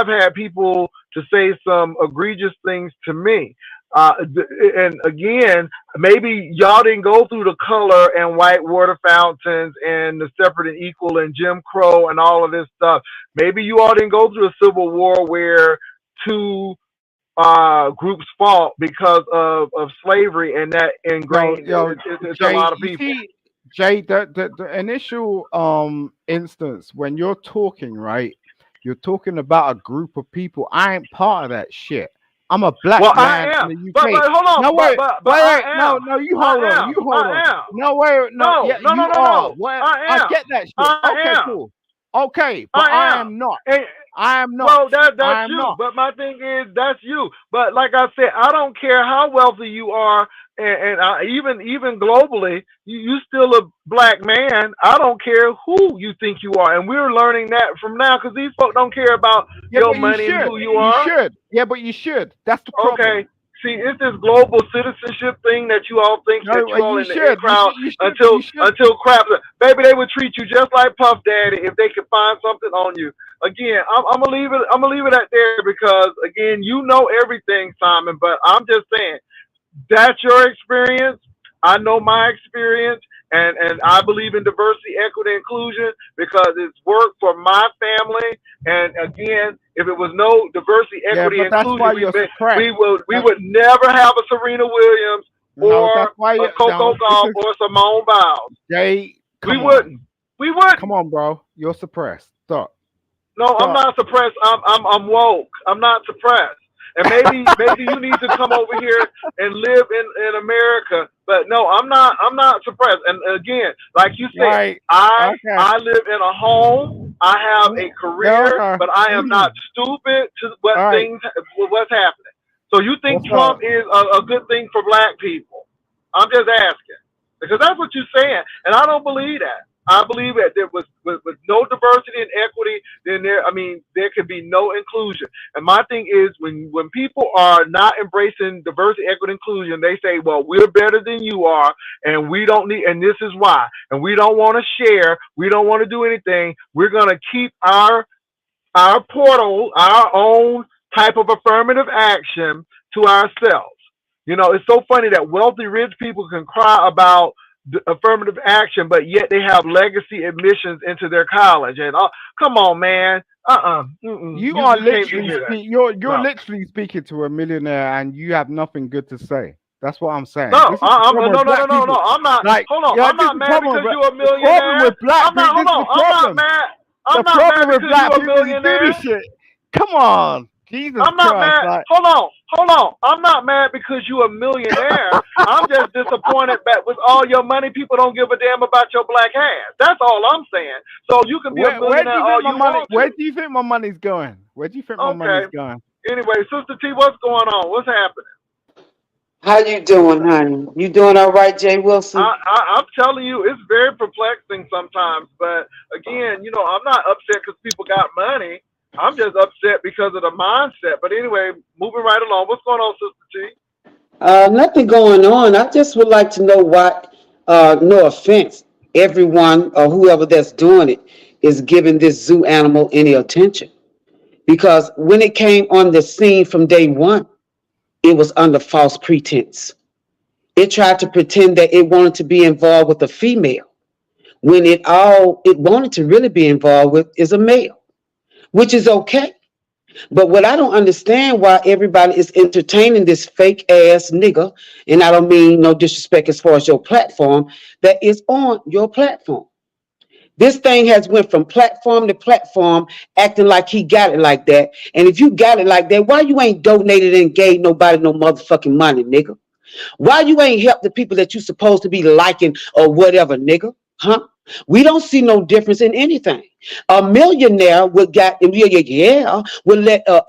had people to say some egregious things to me. And again, maybe y'all didn't go through the color and white water fountains and the separate and equal and Jim Crow and all of this stuff. Maybe you all didn't go through a civil war where two groups fought because of slavery, and that ingrained into a Jay, lot of you people. see, Jay, the initial instance when you're talking, right? You're talking about a group of people. I ain't part of that shit. I'm a black Well, I man in am, the but UK. hold on, No wait, but wait, I no, am, no, you hold on, you hold on. I am. No wait, no, No, yeah, no, no, you no, are. no. Well, I I am. get that shit. Okay, I am. cool. Okay, but I I am. am not. And I am not. well, that's I am you. not. But my thing is, that's you. But like I said, I don't care how wealthy you are, even globally, you still a black man. I don't care who you think you are, and we're learning that from now because these folks don't care about Yeah, your but you money and should. who you You are. should. Yeah, but you should. That's the Okay. problem. See, it's this global citizenship thing that you all think that No, you all you in the in should. You crowd should. You should. until You should. crap. Baby, they would treat you just like Puff Daddy if they could find something on you. Again, I'm gonna leave it. I'm gonna leave it at there because again, you know everything, Simon. But I'm just saying that's your experience. I know my experience, And I believe in diversity, equity, inclusion because it's worked for my family. And again, if it was no diversity, Yeah, equity, but that's why inclusion, you're suppressed. we That's would never have a Serena Williams no, that's or why a you Coco no. This Golf is or Simone Biles. Jay. We Come on, wouldn't. We wouldn't. come on, bro. You're suppressed. Stop, No, I'm stop. not suppressed. I'm woke. I'm not suppressed. And maybe you need to come over here and live in America. But no, I'm not suppressed. And again, like you said, Right. I Okay. I live in a home. I have a No. career, but I am not stupid to All right. what's happening. So you think What's Trump up? is a good thing for black people? I'm just asking because that's what you're saying, and I don't believe that. I believe that there was with no diversity and equity, then there could be no inclusion. And my thing is when people are not embracing diversity, equity, inclusion, they say, well, we're better than you are, and we don't need, and this is why, and we don't want to share, we don't want to do anything. We're gonna keep our portal, our own type of affirmative action to ourselves. It's so funny that wealthy, rich people can cry about the affirmative action, but yet they have legacy admissions into their college. And come on, man, You are you can't give literally me that. you're No, literally speaking to a millionaire, and you have nothing good to say. That's what I'm saying. no, This is the no, problem no, with no, no, black no, no. people. I'm not. Like, Hold on. yeah, I'm this is not the mad problem. because you're a The problem millionaire. with black I'm not. people. Hold This is on. the I'm not problem. mad. The I'm not mad problem with because black you're a people is you do this millionaire. shit. Come on, Jesus I'm not Christ! mad. Like, Hold on, hold on. I'm not mad because you're a millionaire. I'm just disappointed that with all your money, people don't give a damn about your black ass. That's all I'm saying. So you can be a where do millionaire you think all my you money? want Where to. do you think my money's going? Where do you think my Okay. money's going? Anyway, Sister T, what's going on? What's happening? How you doing, honey? You doing all right, Jay Wilson? I'm telling you, it's very perplexing sometimes. But again, I'm not upset because people got money. I'm just upset because of the mindset. But anyway, moving right along. What's going on, Sister T? Nothing going on. I just would like to know why, no offense, everyone or whoever that's doing it is giving this zoo animal any attention. Because when it came on the scene from day one, it was under false pretense. It tried to pretend that it wanted to be involved with a female when it wanted to really be involved with is a male, which is okay. But what I don't understand why everybody is entertaining this fake ass nigga, and I don't mean no disrespect as far as your platform, that is on your platform. This thing has went from platform to platform, acting like he got it like that. And if you got it like that, why you ain't donated and gave nobody no motherfucking money, nigga? Why you ain't help the people that you supposed to be liking or whatever, nigga? Huh? We don't see no difference in anything. A millionaire would let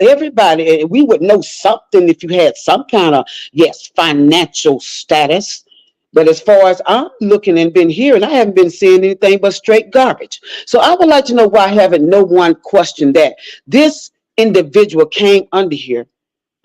everybody, and we would know something if you had some kind of, yes, financial status. But as far as I'm looking and been hearing, I haven't been seeing anything but straight garbage. So I would like to know why haven't no one questioned that this individual came under here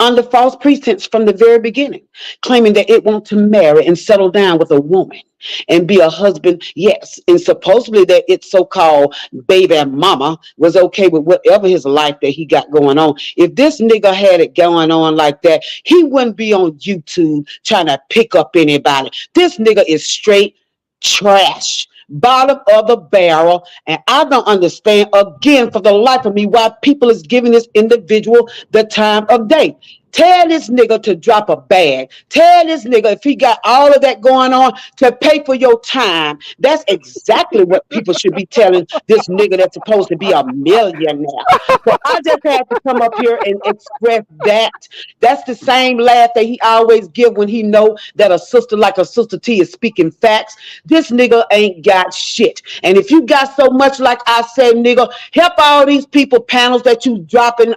under false pretense from the very beginning, claiming that it wants to marry and settle down with a woman and be a husband. Yes, and supposedly that its so-called baby mama was okay with whatever his life that he got going on. If this nigga had it going on like that, he wouldn't be on YouTube trying to pick up anybody. This nigga is straight trash, bottom of the barrel. And I don't understand again for the life of me why people is giving this individual the time of day. Tell this nigga to drop a bag. Tell this nigga if he got all of that going on to pay for your time. That's exactly what people should be telling this nigga that's supposed to be a millionaire. So I just had to come up here and express that. That's the same laugh that he always give when he know that a sister like a Sister T is speaking facts. This nigga ain't got shit. And if you got so much, like I said, nigga, help all these people panels that you dropping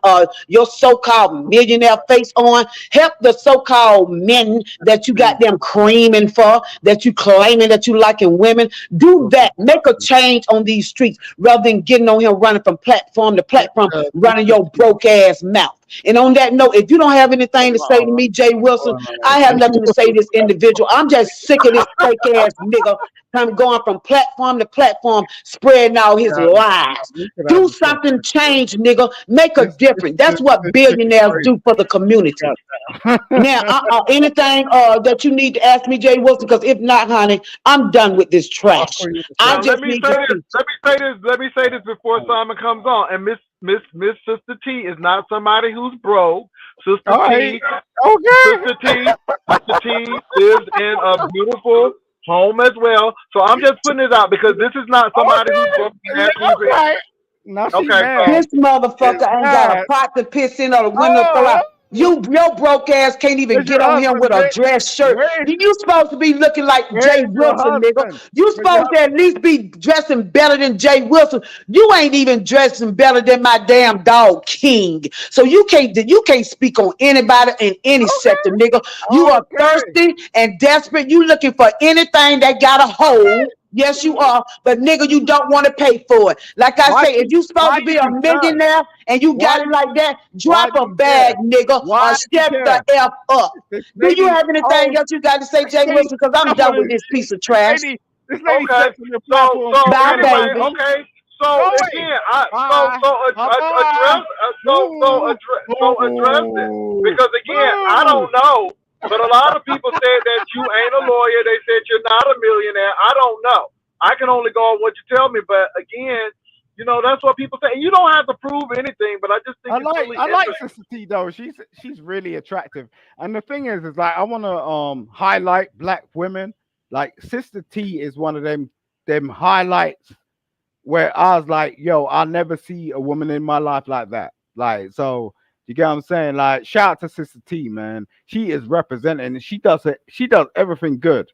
your so-called millionaire face on. Help the so-called men that you got them creaming for, that you claiming that you liking women. Do that. Make a change on these streets rather than getting on here running from platform to platform, running your broke ass mouth. And on that note, if you don't have anything to say to Oh, me, Jay Wilson, oh, I have nothing to say to this individual. I'm just sick of this fake ass nigga going from platform to platform, spreading out his lies. we could have Do this something, change, nigga. Make a difference. this, That's what this chick is billionaires crazy. do for the community. Now, anything that you need to ask me, Jay Wilson, because if not, honey, I'm done with this I'll trash. call you the I Now same. let just me need say to this. speak. Let me say this before Simon comes on. And Miss Sister T is not somebody who's broke. Sister All right. T, Okay. Sister T, Sister T lives in a beautiful home as well. So I'm just putting it out because this is not somebody who's broke and asking you for. Okay. Now she Okay, so mad. This motherfucker ain't got a Mad. pot to piss in or a window to throw Oh, out. Your broke ass can't even where's get your on here husband, with a bitch? dress shirt. Where's You supposed to be looking like Jay where's your Wilson, nigga. husband? You Where's your supposed to at least be dressing better than Jay Wilson. You ain't even dressing better than my damn dog King. So you can't speak on anybody in any sector, husband? nigga. You Okay. are Okay. thirsty and desperate. You looking for anything that got a hole. Yes, you are, but nigga, you don't want to pay for it. Like I Why say, if you supposed why to be you a concerned? millionaire and you Why got it like that, why drop do a you care? bag, nigga, Why or do you step care? the F up. This Do you lady have anything hold else you got to say, this Jay lady Wilson? Because I'm step on done with his this piece of this trash. lady this lady okay, steps on your so platform Bye, spreading anyway, lies. baby. okay. So Go away. again, Bye. Bye-bye. Boo. address it Boo. because again, I Boo. don't know, but a lot of people said that you ain't a lawyer. They said you're not a millionaire. I don't know. I can only go on what you tell me, but again, that's what people say. And you don't have to prove anything, but I just think it's really I like interesting. Sister T though. She's really attractive. And the thing is like I want to highlight black women. Like Sister T is one of them highlights where I was like, yo, I'll never see a woman in my life like that. Like, so you get what I'm saying? Like, shout out to Sister T, man. She is representing. She does it. She does everything good.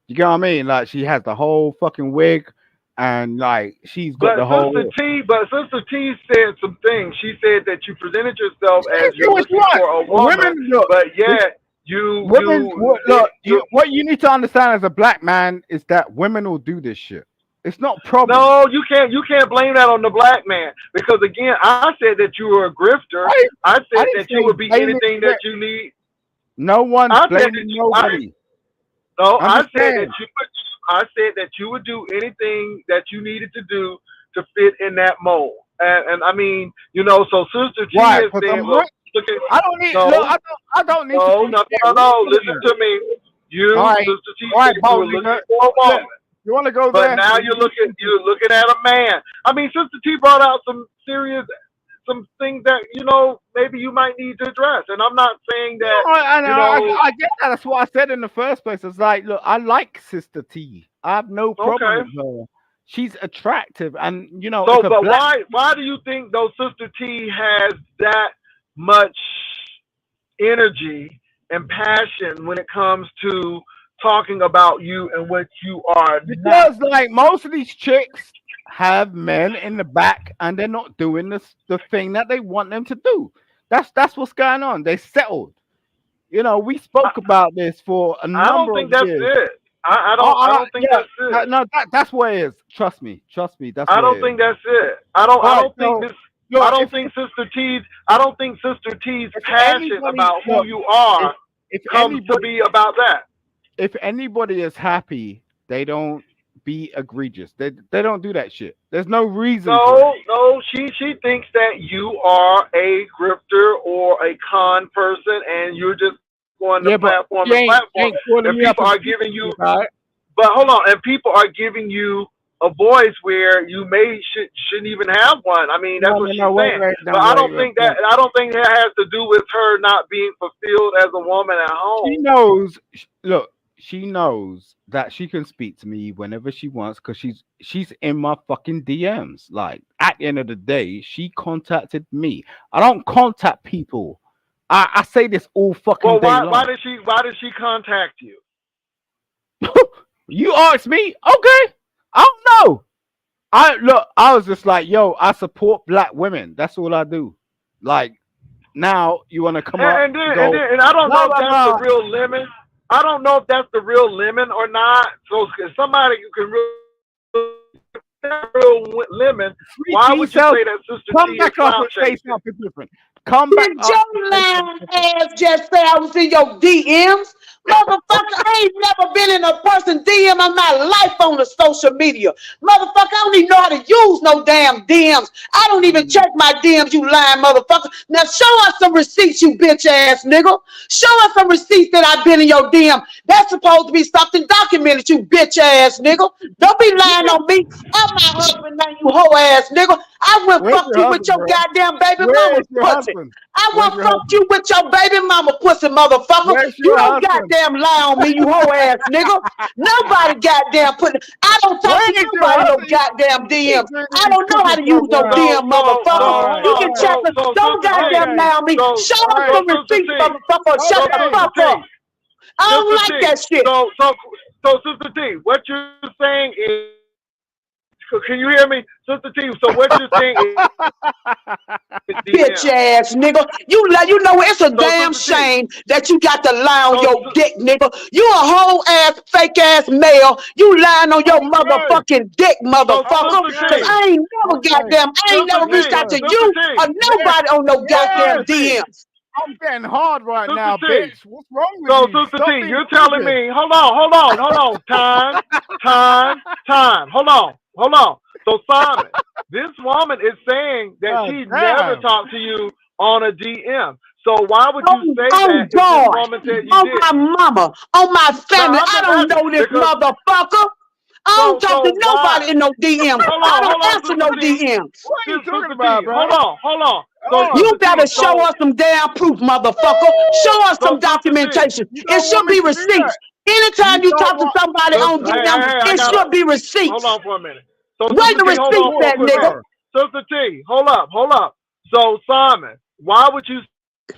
You get what I mean? Like, she has the whole fucking wig, and like, she's got But the whole. Sister T said some things. She said that you presented yourself She as can do you're what she looking wants. for a woman, Women look. but yet you Women look. you What you need to understand as a black man is that women will do this shit. It's not a problem. no, you can't blame that on the black man because again, I said that you were a grifter. I I I said didn't that you say would be blaming anything that shit. you need. No one's I said that blaming you, I nobody. no, I'm I just said that saying. you would do anything that you needed to do to fit in that mold. And I mean, so Sister T Why? has Because said, I'm well, rich. look at I don't need look. no, I don't need to no, do no, shit. no, What no. you Listen doing? to me. All You, right, Sister T, all said right, you bold were looking nigga. for a Look, woman. you want to go But there? now you're looking at a man. I mean, Sister T brought out some things that maybe you might need to address. And I'm not saying No, that I know. you know. I get that. That's what I said in the first place. It's like, look, I like Sister T. I have no problem Okay. with her. She's attractive, and So, if a but black why do you think though Sister T has that much energy and passion when it comes to talking about you and what you are now? because like most of these chicks have men in the back, and they're not doing the thing that they want them to do. That's what's going on. They settled. We I, spoke about this for a I don't number of think that's years. it. I don't think Yeah, that's it. no, that's what it is. Trust me, that's I what don't it is. think that's it. I don't All I right, don't think so this I look, don't think Sister T's if passion anybody about who look, you if are if comes to anybody be about that. if anybody is happy, they don't be egregious. They don't do that shit. There's no reason for it. No, no, she thinks that you are a grifter or a con person, and you're just going to Yeah, but platform and she platform, ain't and calling me people up are and giving speaking to you. me about it. But hold on, and people are giving you a voice where you shouldn't even have one. I mean, that's No, what no, she's no, wait, saying. wait, But no, wait, wait, wait. I don't think that has to do with her not being fulfilled as a woman at She home. knows. Look, she knows that she can speak to me whenever she wants because she's in my fucking DMs. Like at the end of the day, she contacted me. I don't contact people. I say this all fucking Well, day why long. did she contact you? You asked me, okay? I don't know. I was just like, yo, I support black women. That's all I do. Like now, you want to come up And then and and go, then and I don't blah know if blah that's the blah. real lemon. I don't know if that's the real lemon or not. So if somebody who can really that real lemon, Sweet why tea would you self, say that Sister T come is back up cloud and say chasing? something different. come back Did up. your lying ass just say I was in your DMs? Motherfucker, I ain't never been in a person DM in my life on the social media. Motherfucker, I don't even know how to use no damn DMs. I don't even check my DMs, you lying motherfucker. Now show us some receipts, you bitch ass nigga. Show us some receipts that I've been in your DM. That's supposed to be something documented, you bitch ass nigga. Don't be lying on me. I'm my husband, now you hoe ass nigga. I wouldn't Where's fuck your you with husband, your bro? goddamn baby Where mama's is your pussy. husband? I Where's won't your fuck husband? you with your baby mama pussy, motherfucker. Where's You your don't husband? goddamn lie on me, you hoe ass nigga. Nobody goddamn put. I don't talk Where to is your nobody no husband? goddamn He's DMs. bringing I his don't know how cooking to use stuff no around. DM, So motherfucker. All hold You right, can on. all check right. us. So Don't Sister T. goddamn Okay, lie on me. So Show all us right. some Sister receipts, T. motherfucker, or shut So the Okay. Sister fuck up. T. I don't Sister like T. that shit. So Sister T. What you're saying is, can you hear me, Sister T? So what you're saying is Bitch DM. ass nigga. You know it's a So damn Sister T. shame that you got to lie on So your dick, nigga. You a whole ass fake ass male. You lying on your Okay. motherfucking dick, motherfucker. Sister Cause T. Okay. I ain't never Okay. goddamn, I ain't Sister never reached T. out Okay. to Sister you T. or Yes. nobody on no Sister goddamn Yes. T. DMs. I'm getting hard right Sister now, T. bitch. What's wrong with So you? Sister Stop T, being you're telling stupid. me, hold on. Time. Hold on. So Simon, this woman is saying that God she's never damn. talked to you on a DM. So why would you say On that if this God, woman said you on did? my mama, on my Now family. I'm I just don't asking know this because motherfucker. I don't talk to so why? nobody in no DMs. I don't Hold on, answer Sister no T. DMs. What are you talking Sister about, T, bro? hold on. So Oh, You Sister better T, show us some damn proof, motherfucker. Show us some Sister T, documentation. you It don't should want me be to do that. receipts. You Anytime you don't talk to want. somebody on DM, I it gotta should be hold receipts. on for a minute. So Where Sister the T, hold on receipts for a at, quick nigga? minute. Bro, Sister T, hold up. So Simon, why would you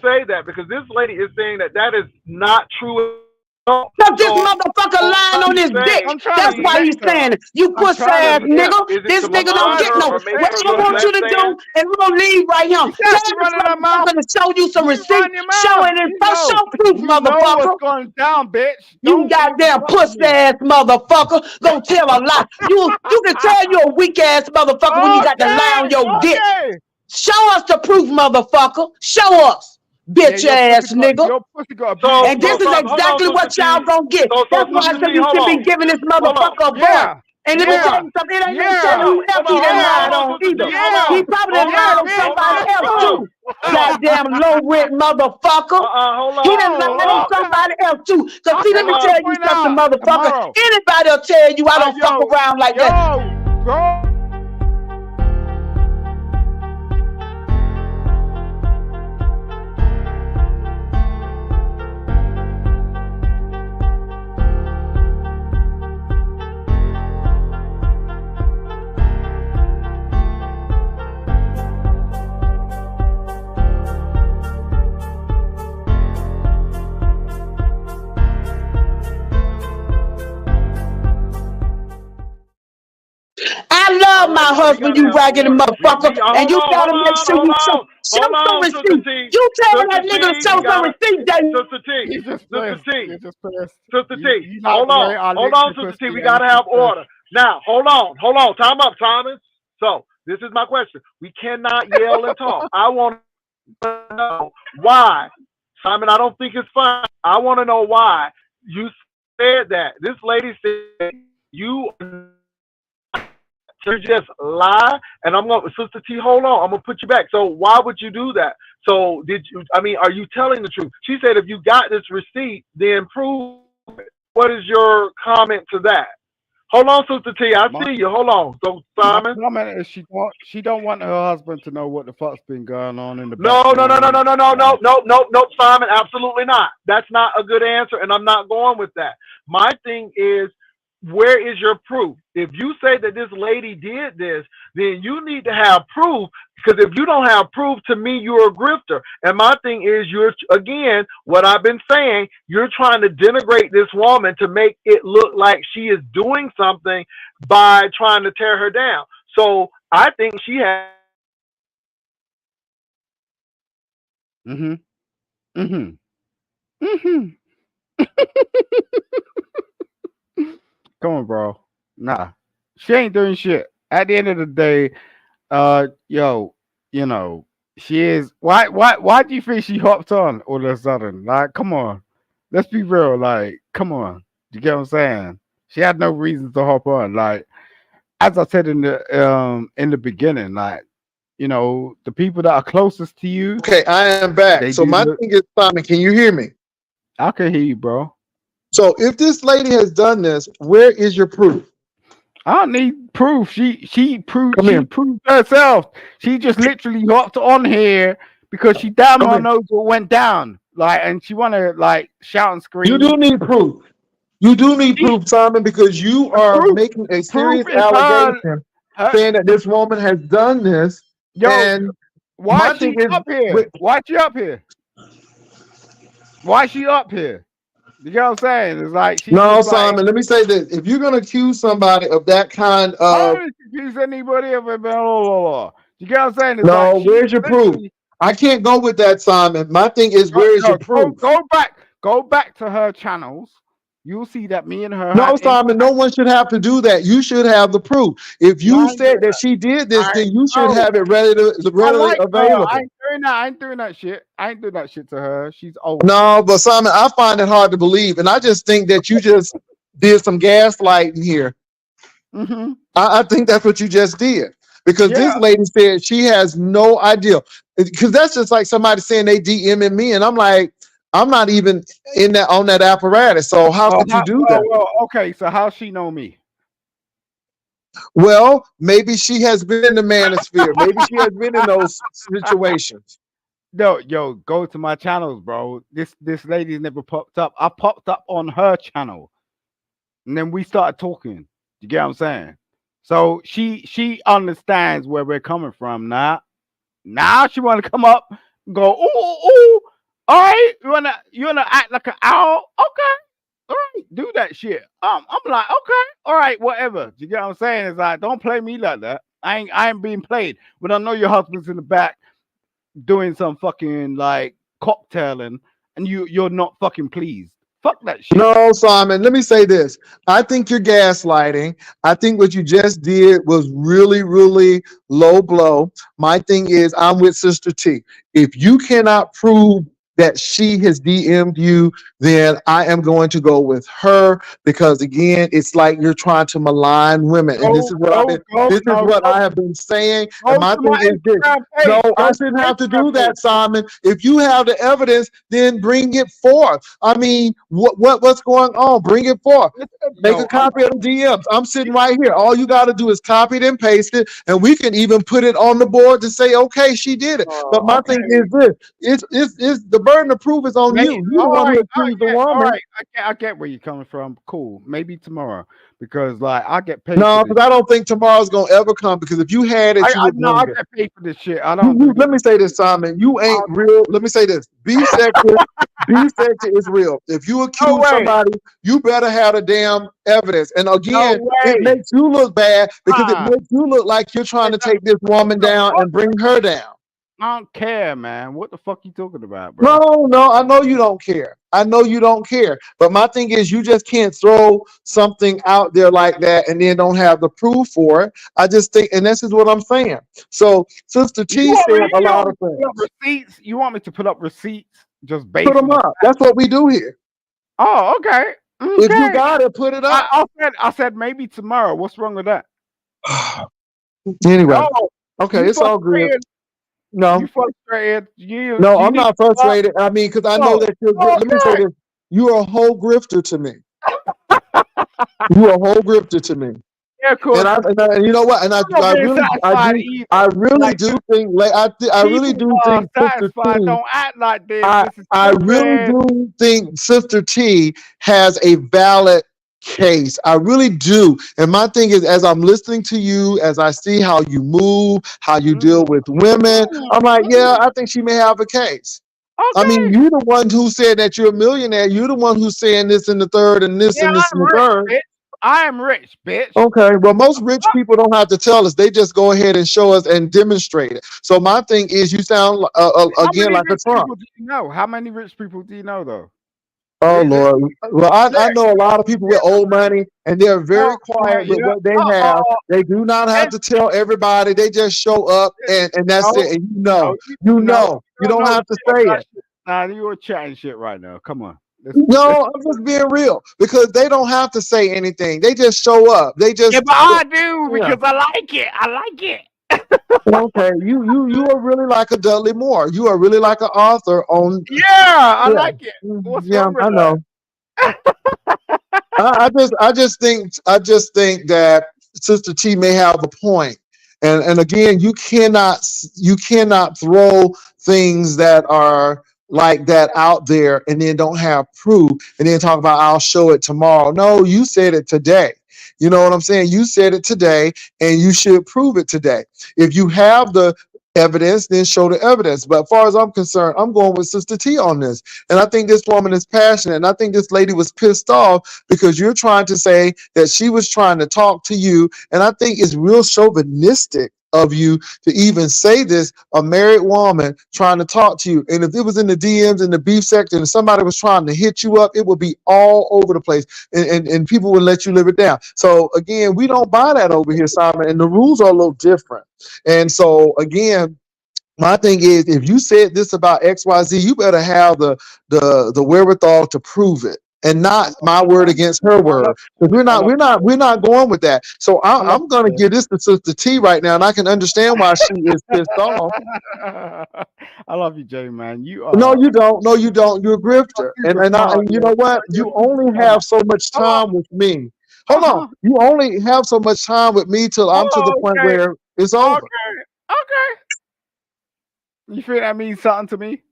say that? Because this lady is saying that that is not true at all. Cause this So motherfucker lying why on you his dick. say I'm trying to That's why she he's protect her. saying it. You I'm pussy trying to ass DM? nigga. protect. Is it This to nigga I'm don't trying malign get to her no. or make What protect her I look her. want less you to do, than? and we're gonna leave right here. You can't Tell be this running her mouth. motherfucker to show you some You receipt. run your Show mouth. it and show proof, You know what's motherfucker. going down, bitch. You Don't goddamn interrupt pussy me. ass motherfucker. Gonna tell a lie. You can tell you a weak ass motherfucker when you got to lie on Okay, your dick. okay. Show us the proof, motherfucker. Show us, Yeah, bitch ass nigga. your pussy got abused So And too this much. is hold on, exactly Sister what y'all T. gonna get. So That's why I Sister said T, you hold should be on. giving this Hold on. motherfucker a voice. Yeah, And let me tell yeah, you something, it ain't no telling yeah, who else he done yeah, lied on Sister T, either. yeah, He probably done yeah, lied on bitch. somebody Let's else go. too. Goddamn low rent motherfucker. Hold He on. done lied on Oh, okay. somebody else too. Cause see, let Hold me Okay, up. tell I'll you point something, out motherfucker. tomorrow. Anybody'll tell you I don't fuck Yo, around like that. bro. I All love right, my now we husband, gotta you have raggedy order. motherfucker, and you gotta make sure you show Hold some on, Sister receipt. T. You tell Sister that nigga to T, show we some gotta receipt, Jay. Sister T. He's just Sister pissed. T. He's just pissed. Sister T. You like the way I Hold licked on, your Sister T. pussy, We and gotta he's have just pissed. order. Now, hold on. Time up, Thomas. So this is my question. We cannot yell and talk. I want to know why. Simon, I don't think it's fun. I want to know why you said that. This lady said you just lie, and I'm gonna Sister T, hold on, I'm gonna put you back. So why would you do that? So did you? I mean, are you telling the truth? She said if you got this receipt, then prove it. What is your comment to that? Hold on, Sister T, I My see you. Hold on. So my Simon. comment is she don't want her husband to know what the fuck's been going on in the No, background. Simon, absolutely not. That's not a good answer, and I'm not going with that. My thing is, where is your proof? If you say that this lady did this, then you need to have proof, because if you don't have proof, to me, you're a grifter. And my thing is, you're, again, what I've been saying, you're trying to denigrate this woman to make it look like she is doing something by trying to tear her down. So I think she has. Mm-hmm. Mm-hmm. Mm-hmm. Come on, bro. Nah. She ain't doing shit. At the end of the day, yo, you know, She is. Why do you think she hopped on all of a sudden? Like, come on. Let's be real. Like, come on. You get what I'm saying? She had no reason to hop on. Like, as I said in the beginning, like, the people that are closest to you, Okay, I am back. they So do my the. thing is, Simon, can you hear me? I can hear you, bro. So if this lady has done this, where is your proof? I don't need proof. Come She here. proved herself. She just literally hopped on here because she damn Come well here. knows what went down. Like, and she wanna like shout and You scream. do need proof. You do need She, proof, Simon, because you the are proof, making a the proof serious is her. allegation Her. saying that this woman has done this. Yo, And why my is thing she is, up wait, here? Why she up here? Why she up here? You know what I'm saying? It's like she no, just like Simon, let me say this. If you're going to accuse somebody of that kind I of, don't accuse anybody of it. Blah, blah, blah, blah. You get what I'm saying? It's like no, she where's your proof? literally I can't go with that, Simon. My thing is, go, where is your no, proof? go back to her channels. You'll see that me and her No, had Simon, no one should have to do that. You should have the proof. If no, you I ain't said doing that that. she did this, I then you should no, have it I readily like her. I available. ain't doing that. I ain't doing that shit. I ain't doing that shit to her. She's old. No, but Simon, I find it hard to believe, and I just think that you just did some gaslighting here. Hmm. I think that's what you just did because Yeah. this lady said she has no idea. Because that's just like somebody saying they DMing me, and I'm like, I'm not even in that on that apparatus. So how could you do that? Okay. So how she know me? Well, maybe she has been in the manosphere. Maybe she has been in those situations. No, yo, go to my channels, bro. This lady never popped up. I popped up on her channel, and then we started talking. You get what I'm saying? So she understands where we're coming from now. Now she want to come up, and go, ooh. All right, you wanna act like an owl? Okay, all right, do that shit. I'm like, okay, all right, whatever. You get what I'm saying? It's like, don't play me like that. I ain't being played. But I know your husband's in the back doing some fucking like cocktailing, and you're not fucking pleased. Fuck that shit. No, Simon, let me say this. I think you're gaslighting. I think what you just did was really, really low blow. My thing is, I'm with Sister T. If you cannot prove that she has DM'd you, then I am going to go with her because again, it's like you're trying to malign women. And this Go, is what go, go, this is no, what go, I have been saying. go And my to my thing is this. Instagram No, page. Go I to shouldn't my have to Instagram do page. that, Simon. If you have the evidence, then bring it forth. I mean, what's going on? Bring it forth. Make a Yo, copy of the DMs. I'm sitting right here. All you got to do is copy it and paste it, and we can even put it on the board to say, okay, she did it. But my thing okay. is this: it's the burden of proof is on May, you. You're the all one who right, accused the yeah, all woman. right. I get where you're coming from. Cool. Maybe tomorrow because like I get paid for No, this. because I don't think tomorrow's gonna ever come. Because if you had it, you I would no, I bring it. get paid for this shit. I don't do this. Let me say this, Simon. You ain't real. Let me say this. B sector is real. If you No accuse way. somebody, you better have the damn evidence. And No again, it way. makes you look bad because it Ah, makes you look like you're trying it to don't- take this woman down what? and bring her down. I don't care, man. What the fuck you talking about, bro? No, I know you don't care. I know you don't care. But my thing is, you just can't throw something out there like that and then don't have the proof for it. I just think, and this is what I'm saying. So, Sister T said a You lot want me of to put up things. receipts? You want me to put up receipts just Put based on them the up. That's what we do here. Oh, okay. If you Okay. got it, put it up. I said maybe tomorrow. What's wrong with that? Anyway, No, okay, you it's all good. frustrated. You No, frustrated. no, You I'm need not to stop. frustrated. I mean, because I know No. that you're. Oh, Let me say this: you're a whole grifter to me. You're a whole grifter to me. yeah, And cause and you know what? And I'm not I being really satisfied I either. really Like do think like I really people do are think Sister satisfied. T Don't act like this. This is I really stupid. do think Sister T has a valid case. I really do. And my thing is, as I'm listening to you, as I see how you move, how you deal Mm, with women, mm, I'm like, yeah, mm. I think she may have a case. I mean, Okay. you're the one who said that you're a millionaire. You're the one who's saying this and the third and this Yeah, and this and I'm the rich, third. bitch. I am rich, bitch. Okay, well, most rich people don't have to tell us; they just go ahead and show us and demonstrate it. So my thing is, you sound How again many like a rich Trump. people do you know? How many rich people do you know though? Oh Let Lord. Well, I let know a lot of people with old money and they're oh very quiet with yeah. what they have. They do not have And to tell everybody. They just show up and that's no, it. And no, you you don't don't know. have to say it. Nah, you are chatting shit right now. Come on. No, I'm just being real because they don't have to say anything. They just show up. They Yeah, just but I do yeah. because I like it. I like it. Okay, you are really like a Dudley Moore. You are really like an author on. Yeah, I Yeah, like it. What's yeah, wrong with I know. I just think that Sister T may have a point, and again, you cannot throw things that are like that out there and then don't have proof and then talk about I'll show it tomorrow. No, you said it today. You know what I'm saying? You said it today, and you should prove it today. If you have the evidence, then show the evidence. But as far as I'm concerned, I'm going with Sister T on this. And I think this woman is passionate. And I think this lady was pissed off because you're trying to say that she was trying to talk to you. And I think it's real chauvinistic of you to even say this, a married woman trying to talk to you. And if it was in the DMs in the beef section and somebody was trying to hit you up, it would be all over the place and people would let you live it down. So again, we don't buy that over here, Simon. And the rules are a little different. And so again, my thing is, if you said this about XYZ, you better have the wherewithal to prove it, and not my word against her I love word. Because I love we're not going with that. So I love I'm gonna give this to Sister T right now, and I can understand why she is pissed off. I love you, Jay, man. You No, are you don't. No, you don't. You're a grifter, super smart. and you Yeah, know what? you're You super only smart. have so much Hold on. time with me. Hold on. Uh-huh. You only have so much time with me till I'm to the Oh, point okay. where it's over. Okay. Okay. You feel that means something to me?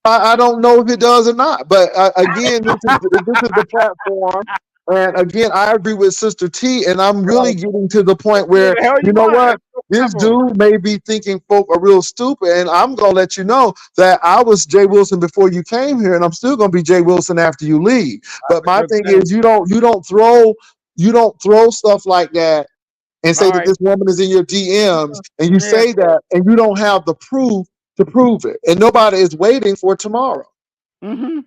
I don't know if it does or not, but again, this is the platform, and again, I agree with Sister T, and I'm really Well, getting to the point do where the hell you you know want. what, It's your this platform. dude may be thinking folk are real stupid, and I'm gonna let you know that I was Jay Wilson before you came here, and I'm still gonna be Jay Wilson after you leave. That's But a my good thing thing. is, you don't throw stuff like that and say All that right. this woman is in your DMs, and you Yeah. say that, and you don't have the proof to prove it, and nobody is waiting for tomorrow. Mm-hmm.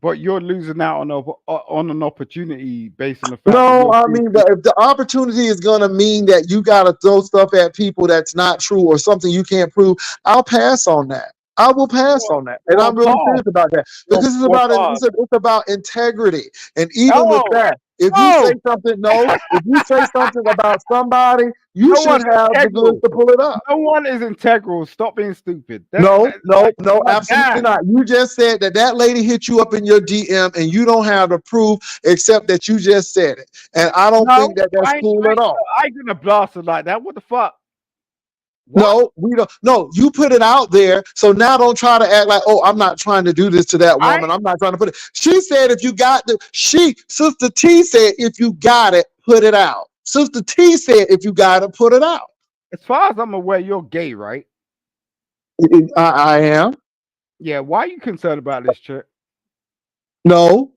But you're losing out on an opportunity based on the fact that No, you're I being mean, but if the opportunity is going to mean that you got to throw stuff at people that's not true or something you can't prove, I'll pass on that. I will pass on that, and well, I'm really Paul. serious about that because it's Well, about Paul. it's about integrity. And even with Oh, that, if you say oh, something, no, if you say something about somebody, you no should one's have the goods integral. to pull it up. No one is integral. Stop being stupid. No, no, Like, no, God absolutely damn. not. You just said that that lady hit you up in your DM and you don't have the proof except that you just said it. And I don't No, think that that's cool at all. I ain't gonna blast her like that. What the fuck? What? No, we don't. No, you put it out there. So now don't try to act like, oh, I'm not trying to do this to that I woman. I'm not trying to put it. She said, if you got Sister T said, if you got it, put it out. Sister T said, if you got it, put it out. as far as I'm aware, you're gay, right? I am. Yeah. Why are you concerned about this chick? No,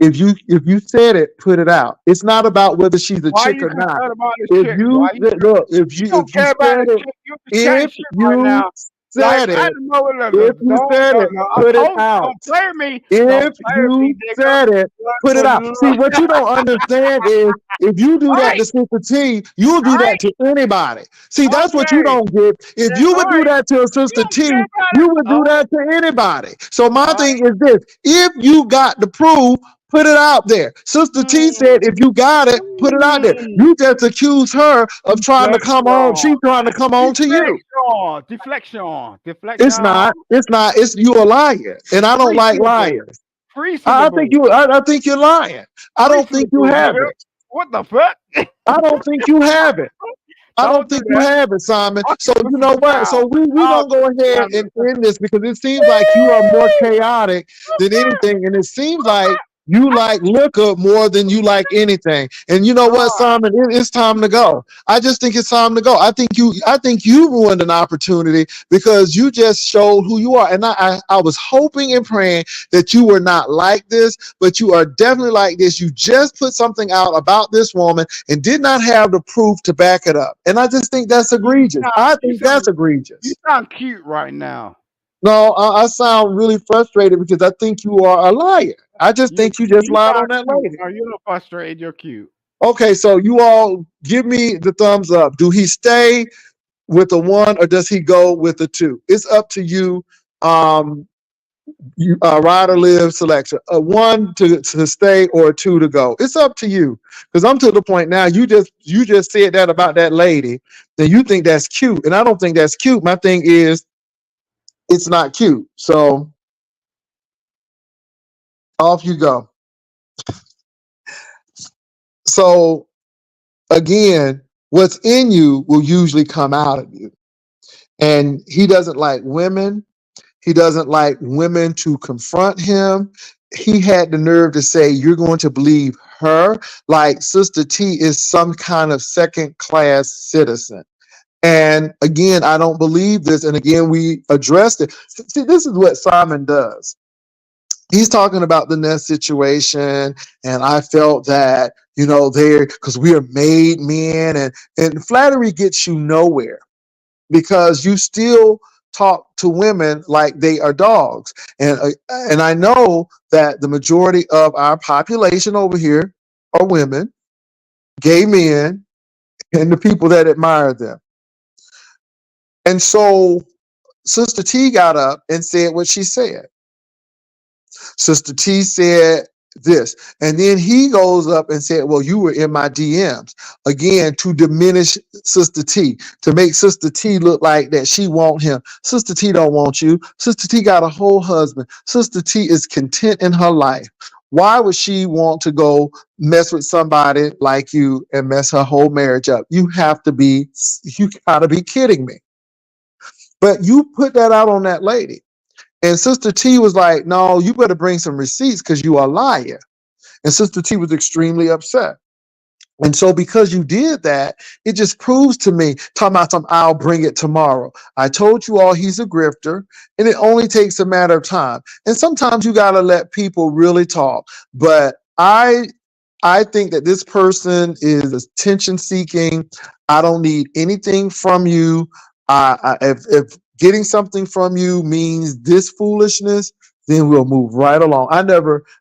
if you said it, put it out. It's not about whether she's a Why are chick you or not. concerned about this If chick? Why you are you? look, if You you don't if you care about said this it, chick. You're just chatting if shit right you now. Like said I it, don't know. if you said it, No. I put it told you, out. don't play with me. Don't If play with me, you nigga. said it, put it out. See, what you don't understand is if you do All that right, to Sister T, you'll all do right, that to anybody. See, that's what you okay. don't get. If Yeah, you all would do right. that to a You Sister don't T, care about you it. would All do right, that to anybody. So my all thing right. is this: if you got the proof, put it out there. Sister T Mm, said, if you got it, put it out there. mm. You just accuse her of trying to come on. Deflection. She's trying to come on to you. Deflection. Deflection. It's Deflection. not. It's not. It's you a liar, and I don't like Reasonable. liars. I think Reasonable. you. I think you're lying. I don't think you Reasonable, have nigga. it. What the fuck? I don't think you have it. I don't Don't do think you that. have it, Simon. Fuck So your you pussy know what? down. So we I'll gonna go ahead down. and end this because it seems like you are more chaotic than anything, and it seems like you like liquor more than you like anything. And you know what, Simon? It's time to go. I just think it's time to go. I think you ruined an opportunity because you just showed who you are. And I was hoping and praying that you were not like this, but you are definitely like this. You just put something out about this woman and did not have the proof to back it up. And I just think that's You egregious. sound, I you think sound, that's you egregious. sound cute right now. No, I sound really frustrated because I think you are a liar. I just think you just You lied on are that cute. lady. No, you're not frustrated. You're cute. Okay, so you all give me the thumbs up. Do he stay with the one or does he go with the two? It's up to you. You ride or live selection. A one to stay or a two to go. It's up to you. Because I'm to the point now. You just said that about that lady. Then you think that's cute, and I don't think that's cute. My thing is it's not cute. So off you go. So again, what's in you will usually come out of you. And he doesn't like women. He doesn't like women to confront him. He had the nerve to say, "You're going to believe her?" Like Sister T is some kind of second class citizen. And again, I don't believe this. And again, we addressed it. See, this is what Simon does. He's talking about the Nest situation, and I felt that, there because we are made men, and flattery gets you nowhere because you still talk to women like they are dogs. And I know that the majority of our population over here are women, gay men, and the people that admire them. And so Sister T got up and said what she said. Sister T said this. And then he goes up and said, "Well, you were in my DMs." Again, to diminish Sister T, to make Sister T look like that she want him. Sister T don't want you. Sister T got a whole husband. Sister T is content in her life. Why would she want to go mess with somebody like you and mess her whole marriage up? You gotta be kidding me. But you put that out on that lady. And Sister T was like, "No, you better bring some receipts because you are a liar." And Sister T was extremely upset. And so because you did that, it just proves to me, talking about some, "I'll bring it tomorrow." I told you all he's a grifter, and it only takes a matter of time. And sometimes you got to let people really talk. But I think that this person is attention seeking. I don't need anything from you. If getting something from you means this foolishness, then we'll move right along.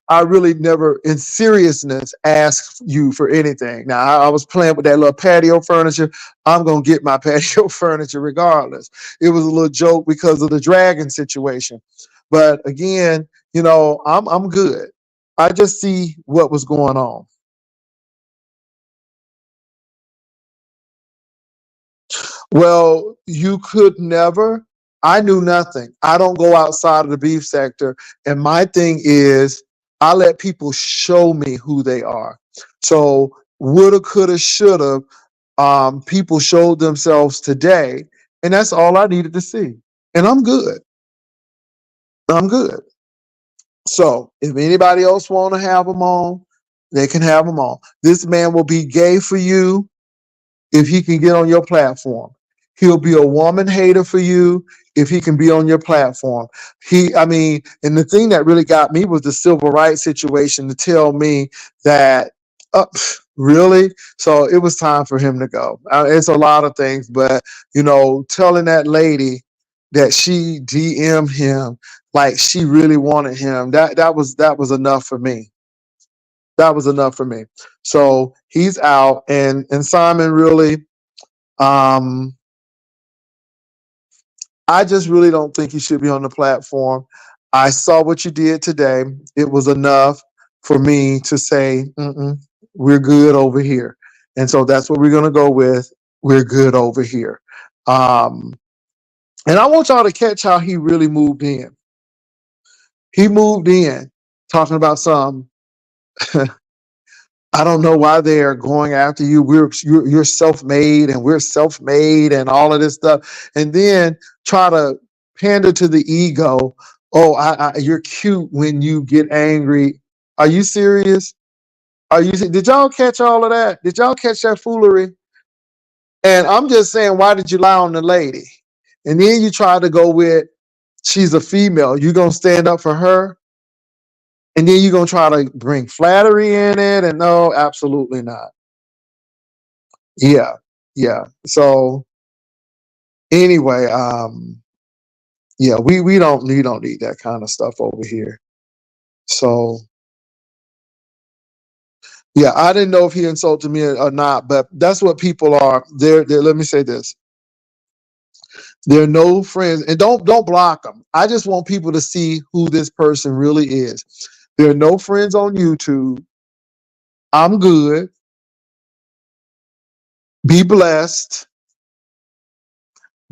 I really never, in seriousness, asked you for anything. Now, I was playing with that little patio furniture. I'm going to get my patio furniture regardless. It was a little joke because of the dragon situation. But again, I'm good. I just see what was going on. Well, you could never. I knew nothing. I don't go outside of the beef sector. And my thing is, I let people show me who they are. So, woulda, coulda, shoulda, people showed themselves today. And that's all I needed to see. And I'm good. I'm good. So, if anybody else want to have them on, they can have them on. This man will be gay for you if he can get on your platform. He'll be a woman hater for you if he can be on your platform. And the thing that really got me was the civil rights situation to tell me that, really? So it was time for him to go. It's a lot of things, but, telling that lady that she DM'd him like she really wanted him, that was enough for me. That was enough for me. So he's out, and Simon really, um, I just really don't think he should be on the platform. I saw what you did today. It was enough for me to say, we're good over here. And so that's what we're going to go with. We're good over here. Um, and I want y'all to catch how he really moved in. He moved in talking about some I don't know why they are going after you. You're self-made and we're self-made and all of this stuff, and then try to pander to the ego. Oh, you're cute when you get angry. Are you serious? Did y'all catch all of that? Did y'all catch that foolery? And I'm just saying, why did you lie on the lady? And then you try to go with she's a female. You gonna stand up for her? And then you're gonna try to bring flattery in it? And no, absolutely not. Yeah, yeah. So anyway, Yeah, we don't need that kind of stuff over here. So yeah, I didn't know if he insulted me or not, but that's what people are. They're let me say this. There are no friends, and don't block them. I just want people to see who this person really is. There are no friends on YouTube. I'm good. Be blessed.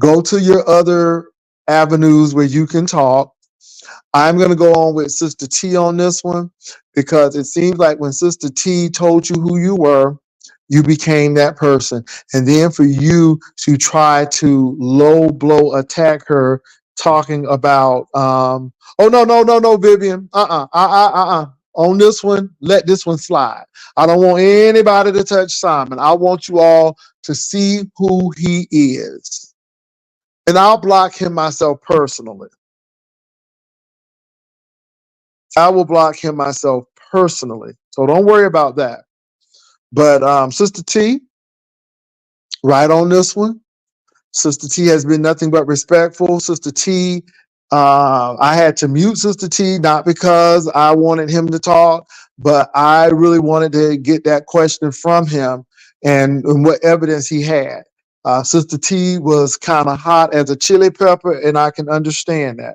Go to your other avenues where you can talk. I'm going to go on with Sister T on this one because it seems like when Sister T told you who you were, you became that person. And then for you to try to low blow attack her, talking about, oh, no, Vivian. On this one, let this one slide. I don't want anybody to touch Simon. I want you all to see who he is. And I'll block him myself personally. I will block him myself personally. So don't worry about that. But Sister T, right on this one. Sister T has been nothing but respectful. Sister T, I had to mute Sister T, not because I wanted him to talk, but I really wanted to get that question from him and what evidence he had. Sister T was kind of hot as a chili pepper, and I can understand that.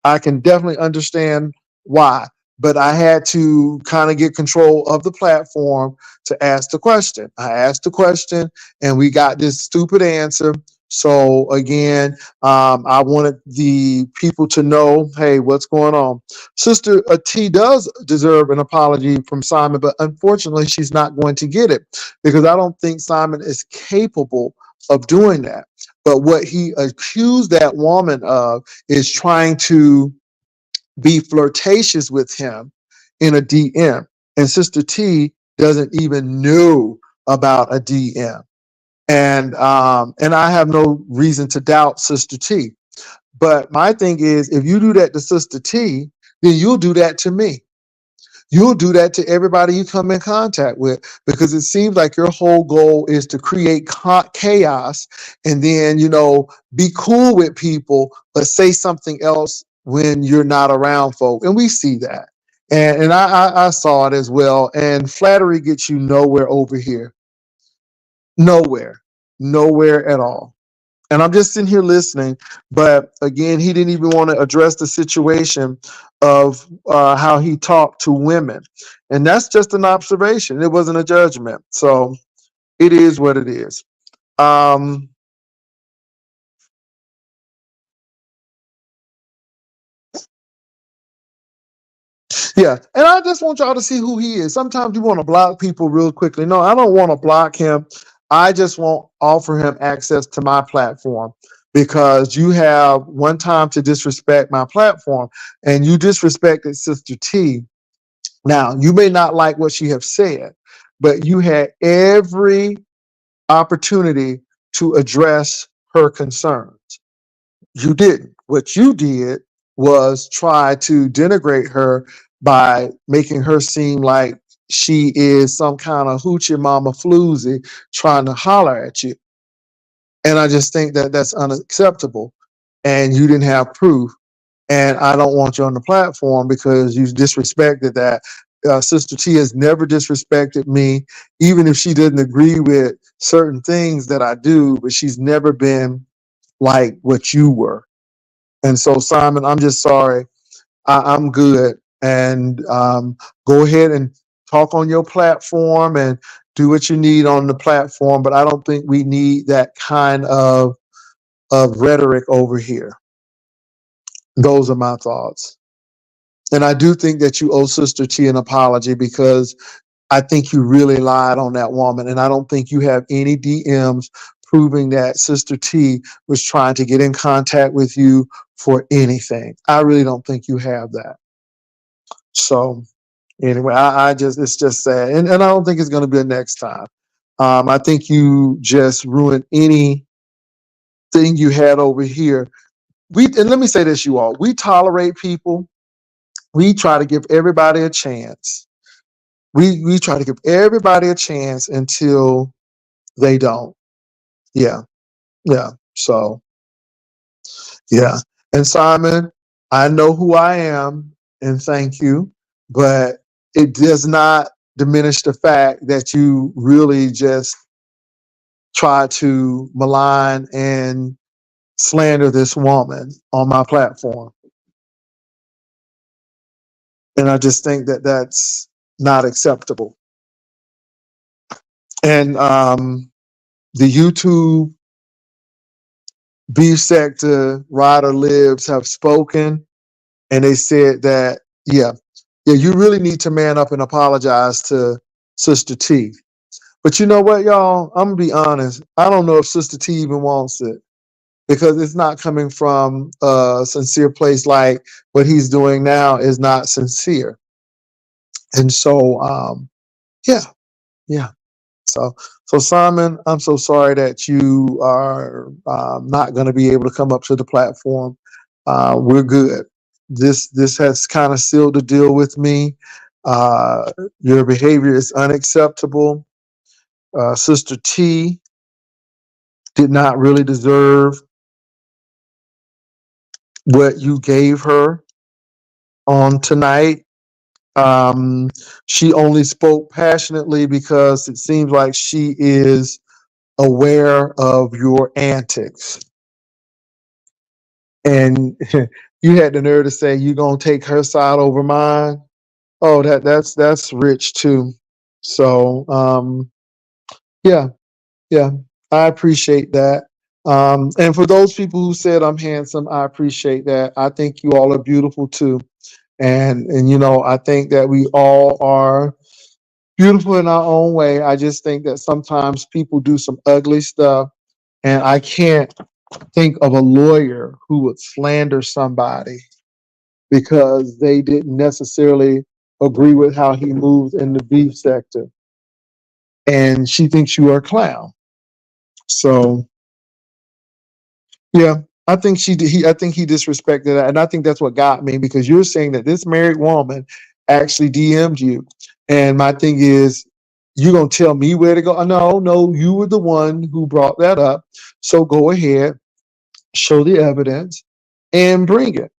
I can definitely understand why, but I had to kind of get control of the platform to ask the question. I asked the question and we got this stupid answer. So again, I wanted the people to know, hey, what's going on? Sister T does deserve an apology from Simon, but unfortunately, she's not going to get it because I don't think Simon is capable of doing that. But what he accused that woman of is trying to be flirtatious with him in a DM. And Sister T doesn't even know about a DM. And I have no reason to doubt Sister T. But my thing is, if you do that to Sister T, then you'll do that to me. You'll do that to everybody you come in contact with because it seems like your whole goal is to create chaos and then, be cool with people, but say something else when you're not around folk. And we see that. And I saw it as well. And flattery gets you nowhere over here. Nowhere. Nowhere at all. And I'm just sitting here listening. But again, he didn't even want to address the situation of how he talked to women. And that's just an observation. It wasn't a judgment. So it is what it is. Um, yeah. And I just want y'all to see who he is. Sometimes you want to block people real quickly. No, I don't want to block him. I just won't offer him access to my platform because you have one time to disrespect my platform and you disrespected Sister T. Now, you may not like what she have said, but you had every opportunity to address her concerns. You didn't. What you did was try to denigrate her by making her seem like she is some kind of hoochie mama floozy trying to holler at you. And I just think that that's unacceptable. And you didn't have proof. And I don't want you on the platform because you disrespected that. Sister T has never disrespected me, even if she doesn't agree with certain things that I do, but she's never been like what you were. And so, Simon, I'm just sorry. I'm good. And go ahead and talk on your platform and do what you need on the platform. But I don't think we need that kind of rhetoric over here. Those are my thoughts. And I do think that you owe Sister T an apology because I think you really lied on that woman. And I don't think you have any DMs proving that Sister T was trying to get in contact with you for anything. I really don't think you have that. So anyway, it's just sad. And I don't think it's going to be a next time. I think you just ruined anything you had over here. And let me say this, you all, we tolerate people. We try to give everybody a chance. We try to give everybody a chance until they don't. Yeah. Yeah. So yeah. And Simon, I know who I am, and thank you, but it does not diminish the fact that you really just try to malign and slander this woman on my platform. And I just think that that's not acceptable. And the YouTube beef sector rider libs have spoken, and they said that, yeah, you really need to man up and apologize to Sister T. But you know what, y'all? I'm gonna be honest. I don't know if Sister T even wants it because it's not coming from a sincere place. Like what he's doing now is not sincere. And so, yeah, yeah. So, so Simon, I'm so sorry that you are not going to be able to come up to the platform. We're good. This has kind of sealed the deal with me. Your behavior is unacceptable. Sister T did not really deserve what you gave her on tonight. She only spoke passionately because it seems like she is aware of your antics. And you had the nerve to say you're gonna take her side over mine. Oh, that's rich too. So yeah, yeah, I appreciate that. And for those people who said I'm handsome, I appreciate that. I think you all are beautiful too. And you know, I think that we all are beautiful in our own way. I just think that sometimes people do some ugly stuff, and I can't think of a lawyer who would slander somebody because they didn't necessarily agree with how he moves in the beef sector. And she thinks you are a clown. So yeah, I think I think he disrespected that, and I think that's what got me because you're saying that this married woman actually DM'd you, and my thing is, you gonna tell me where to go? No, no, you were the one who brought that up. So go ahead, show the evidence, and bring it.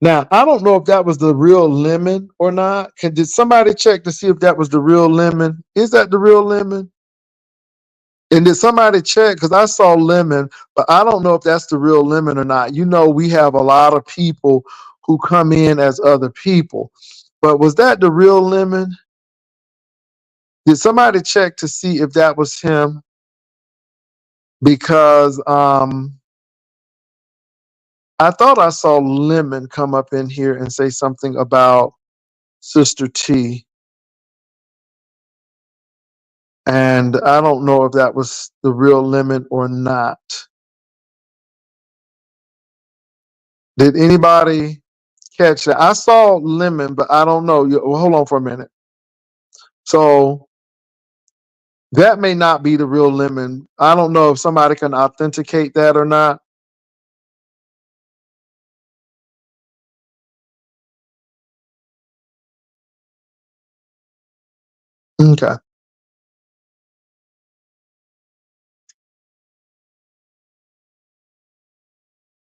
Now, I don't know if that was the real lemon or not. Did somebody check to see if that was the real lemon? Is that the real lemon? And did somebody check? Because I saw lemon, but I don't know if that's the real lemon or not. You know, we have a lot of people who come in as other people. But was that the real lemon? Did somebody check to see if that was him? Because I thought I saw Lemon come up in here and say something about Sister T. And I don't know if that was the real Lemon or not. Did anybody catch that? I saw Lemon, but I don't know. Well, hold on for a minute. So that may not be the real Lemon. I don't know if somebody can authenticate that or not. Okay.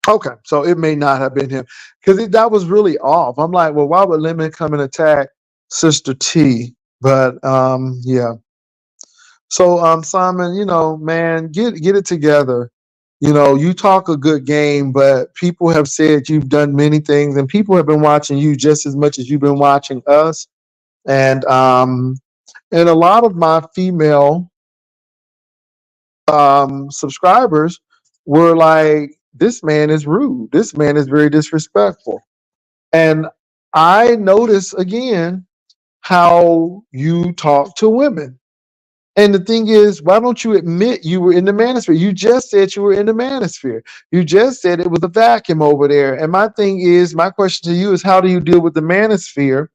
Okay. So it may not have been him because that was really off. I'm like, well, why would Lemon come and attack Sister T? But yeah. So Simon, you know, man, get it together. You know, you talk a good game, but people have said you've done many things, and people have been watching you just as much as you've been watching us. And a lot of my female subscribers were like, "This man is rude. This man is very disrespectful." And I notice again how you talk to women. And the thing is, why don't you admit you were in the manosphere? You just said you were in the manosphere. You just said it was a vacuum over there. And my thing is, my question to you is, how do you deal with the manosphere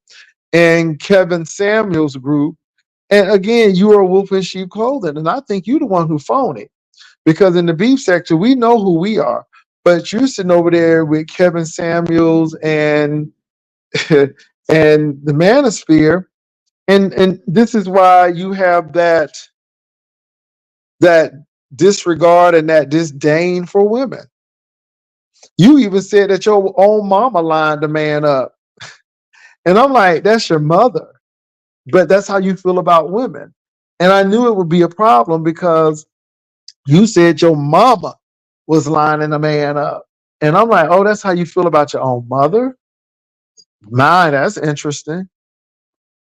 and Kevin Samuels' group? And again, you are a wolf in sheep clothing. And I think you're the one who phoned it. Because in the beef sector, we know who we are. But you're sitting over there with Kevin Samuels and and the manosphere. And this is why you have that disregard and that disdain for women. You even said that your own mama lined the man up. And I'm like, that's your mother. But that's how you feel about women. And I knew it would be a problem because you said your mama was lining a man up. And I'm like, oh, that's how you feel about your own mother? My, that's interesting.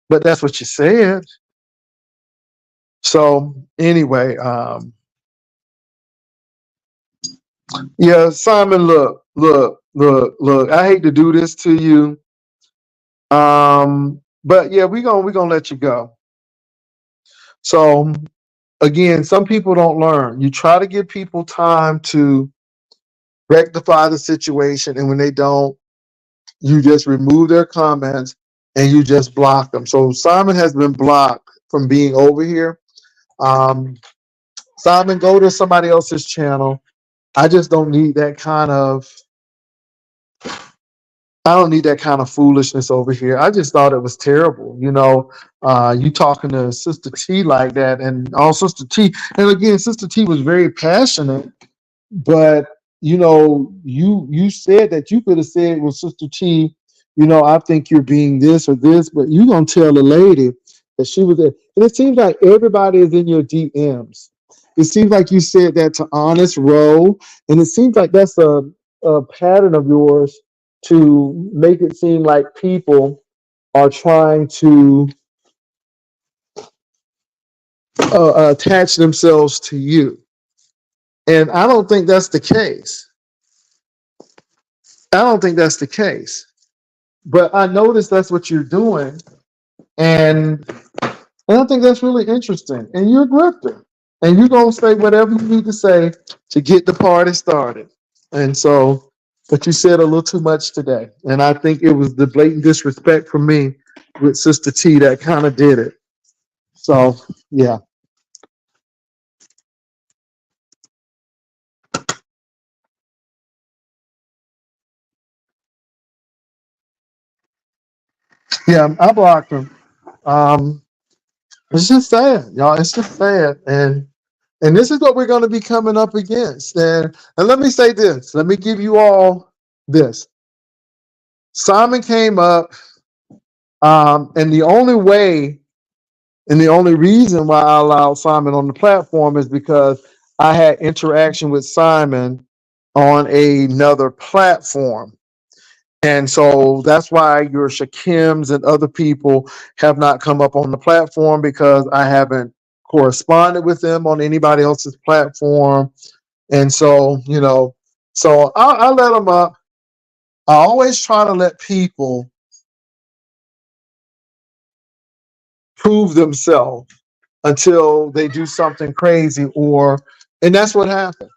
But that's what you said. So anyway, yeah, Simon, look. I hate to do this to you. But yeah, we gonna let you go. So again, some people don't learn. You try to give people time to rectify the situation, and when they don't, you just remove their comments and you just block them. So Simon has been blocked from being over here. Um, Simon, go to somebody else's channel. I just don't need that kind of I don't need that kind of foolishness over here. I just thought it was terrible. You talking to Sister T like that, and all Sister T, and again, Sister T was very passionate, but you said that you could have said, well, Sister T, I think you're being this or this, but you gonna tell the lady that she was there. And it seems like everybody is in your DMs. It seems like you said that to Honest Row, and it seems like that's a pattern of yours to make it seem like people are trying to attach themselves to you. And I don't think that's the case. I don't think that's the case. But I noticed that's what you're doing. And I think that's really interesting. And you're a grifter. And you're going to say whatever you need to say to get the party started. And so, but you said a little too much today. And I think it was the blatant disrespect from me with Sister T that kind of did it. So, yeah. Yeah, I blocked him. Um, it's just sad, y'all. It's just sad. And this is what we're going to be coming up against. And let me say this. Let me give you all this. Simon came up, and the only way and the only reason why I allowed Simon on the platform is because I had interaction with Simon on another platform. And so that's why your Shakims and other people have not come up on the platform, because I haven't corresponded with them on anybody else's platform. And so, so I let them up. I always try to let people prove themselves until they do something crazy, and that's what happened.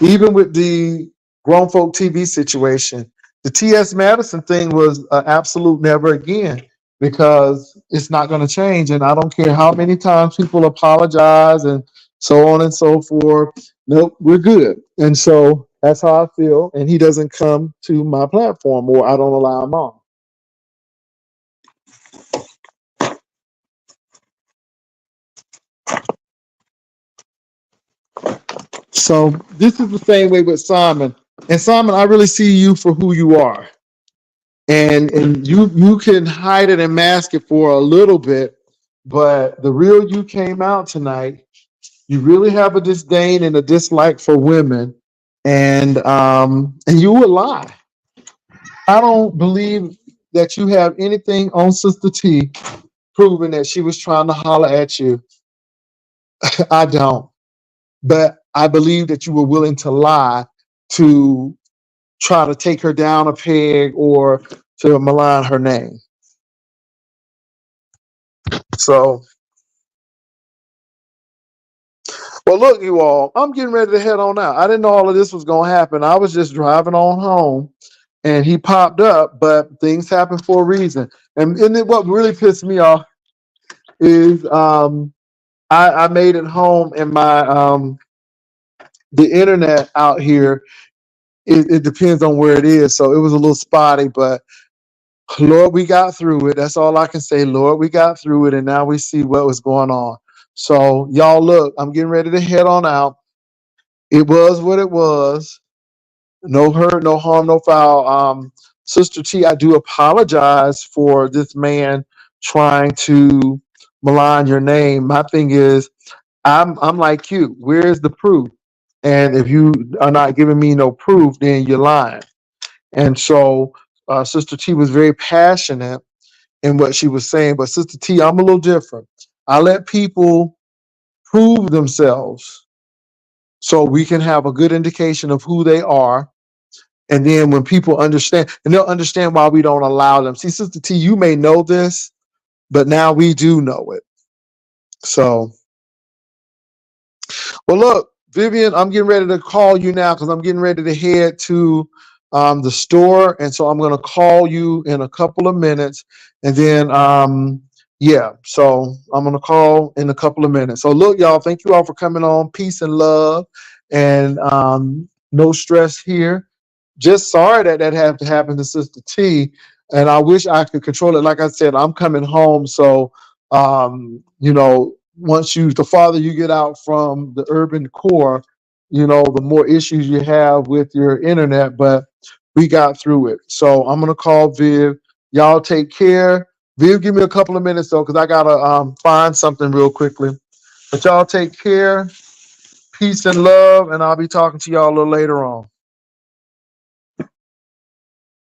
Even with the grown folk TV situation, the T.S. Madison thing was an absolute never again, because it's not going to change. And I don't care how many times people apologize and so on and so forth. Nope, we're good. And so that's how I feel. And he doesn't come to my platform, or I don't allow him on. So this is the same way with Simon. And Simon, I really see you for who you are. And you can hide it and mask it for a little bit, but the real you came out tonight. You really have a disdain and a dislike for women, and you would lie. I don't believe that you have anything on Sister T proving that she was trying to holler at you. I don't. But I believe that you were willing to lie to try to take her down a peg or to malign her name. So, well, look, you all, I'm getting ready to head on out. I didn't know all of this was going to happen. I was just driving on home and he popped up, but things happen for a reason. And then what really pissed me off is I made it home, and the internet out here, it depends on where it is. So it was a little spotty, but Lord, we got through it. That's all I can say. Lord, we got through it, and now we see what was going on. So y'all, look, I'm getting ready to head on out. It was what it was. No hurt, no harm, no foul. Sister T, I do apologize for this man trying to malign your name. My thing is, I'm like you. Where's the proof? And if you are not giving me no proof, then you're lying. And so, Sister T was very passionate in what she was saying. But Sister T, I'm a little different. I let people prove themselves so we can have a good indication of who they are. And then when people understand, and they'll understand why we don't allow them. See, Sister T, you may know this, but now we do know it. So, well, look, Vivian, I'm getting ready to call you now because I'm getting ready to head to the store. And so I'm going to call you in a couple of minutes. And then, yeah, so I'm going to call in a couple of minutes. So, look, y'all, thank you all for coming on. Peace and love and no stress here. Just sorry that that had to happen to Sister T, and I wish I could control it. Like I said, I'm coming home, so once the farther you get out from the urban core, the more issues you have with your internet. But we got through it. So I'm gonna call Viv. Y'all take care. Viv, give me a couple of minutes though, because I gotta find something real quickly. But y'all take care. Peace and love, and I'll be talking to y'all a little later on.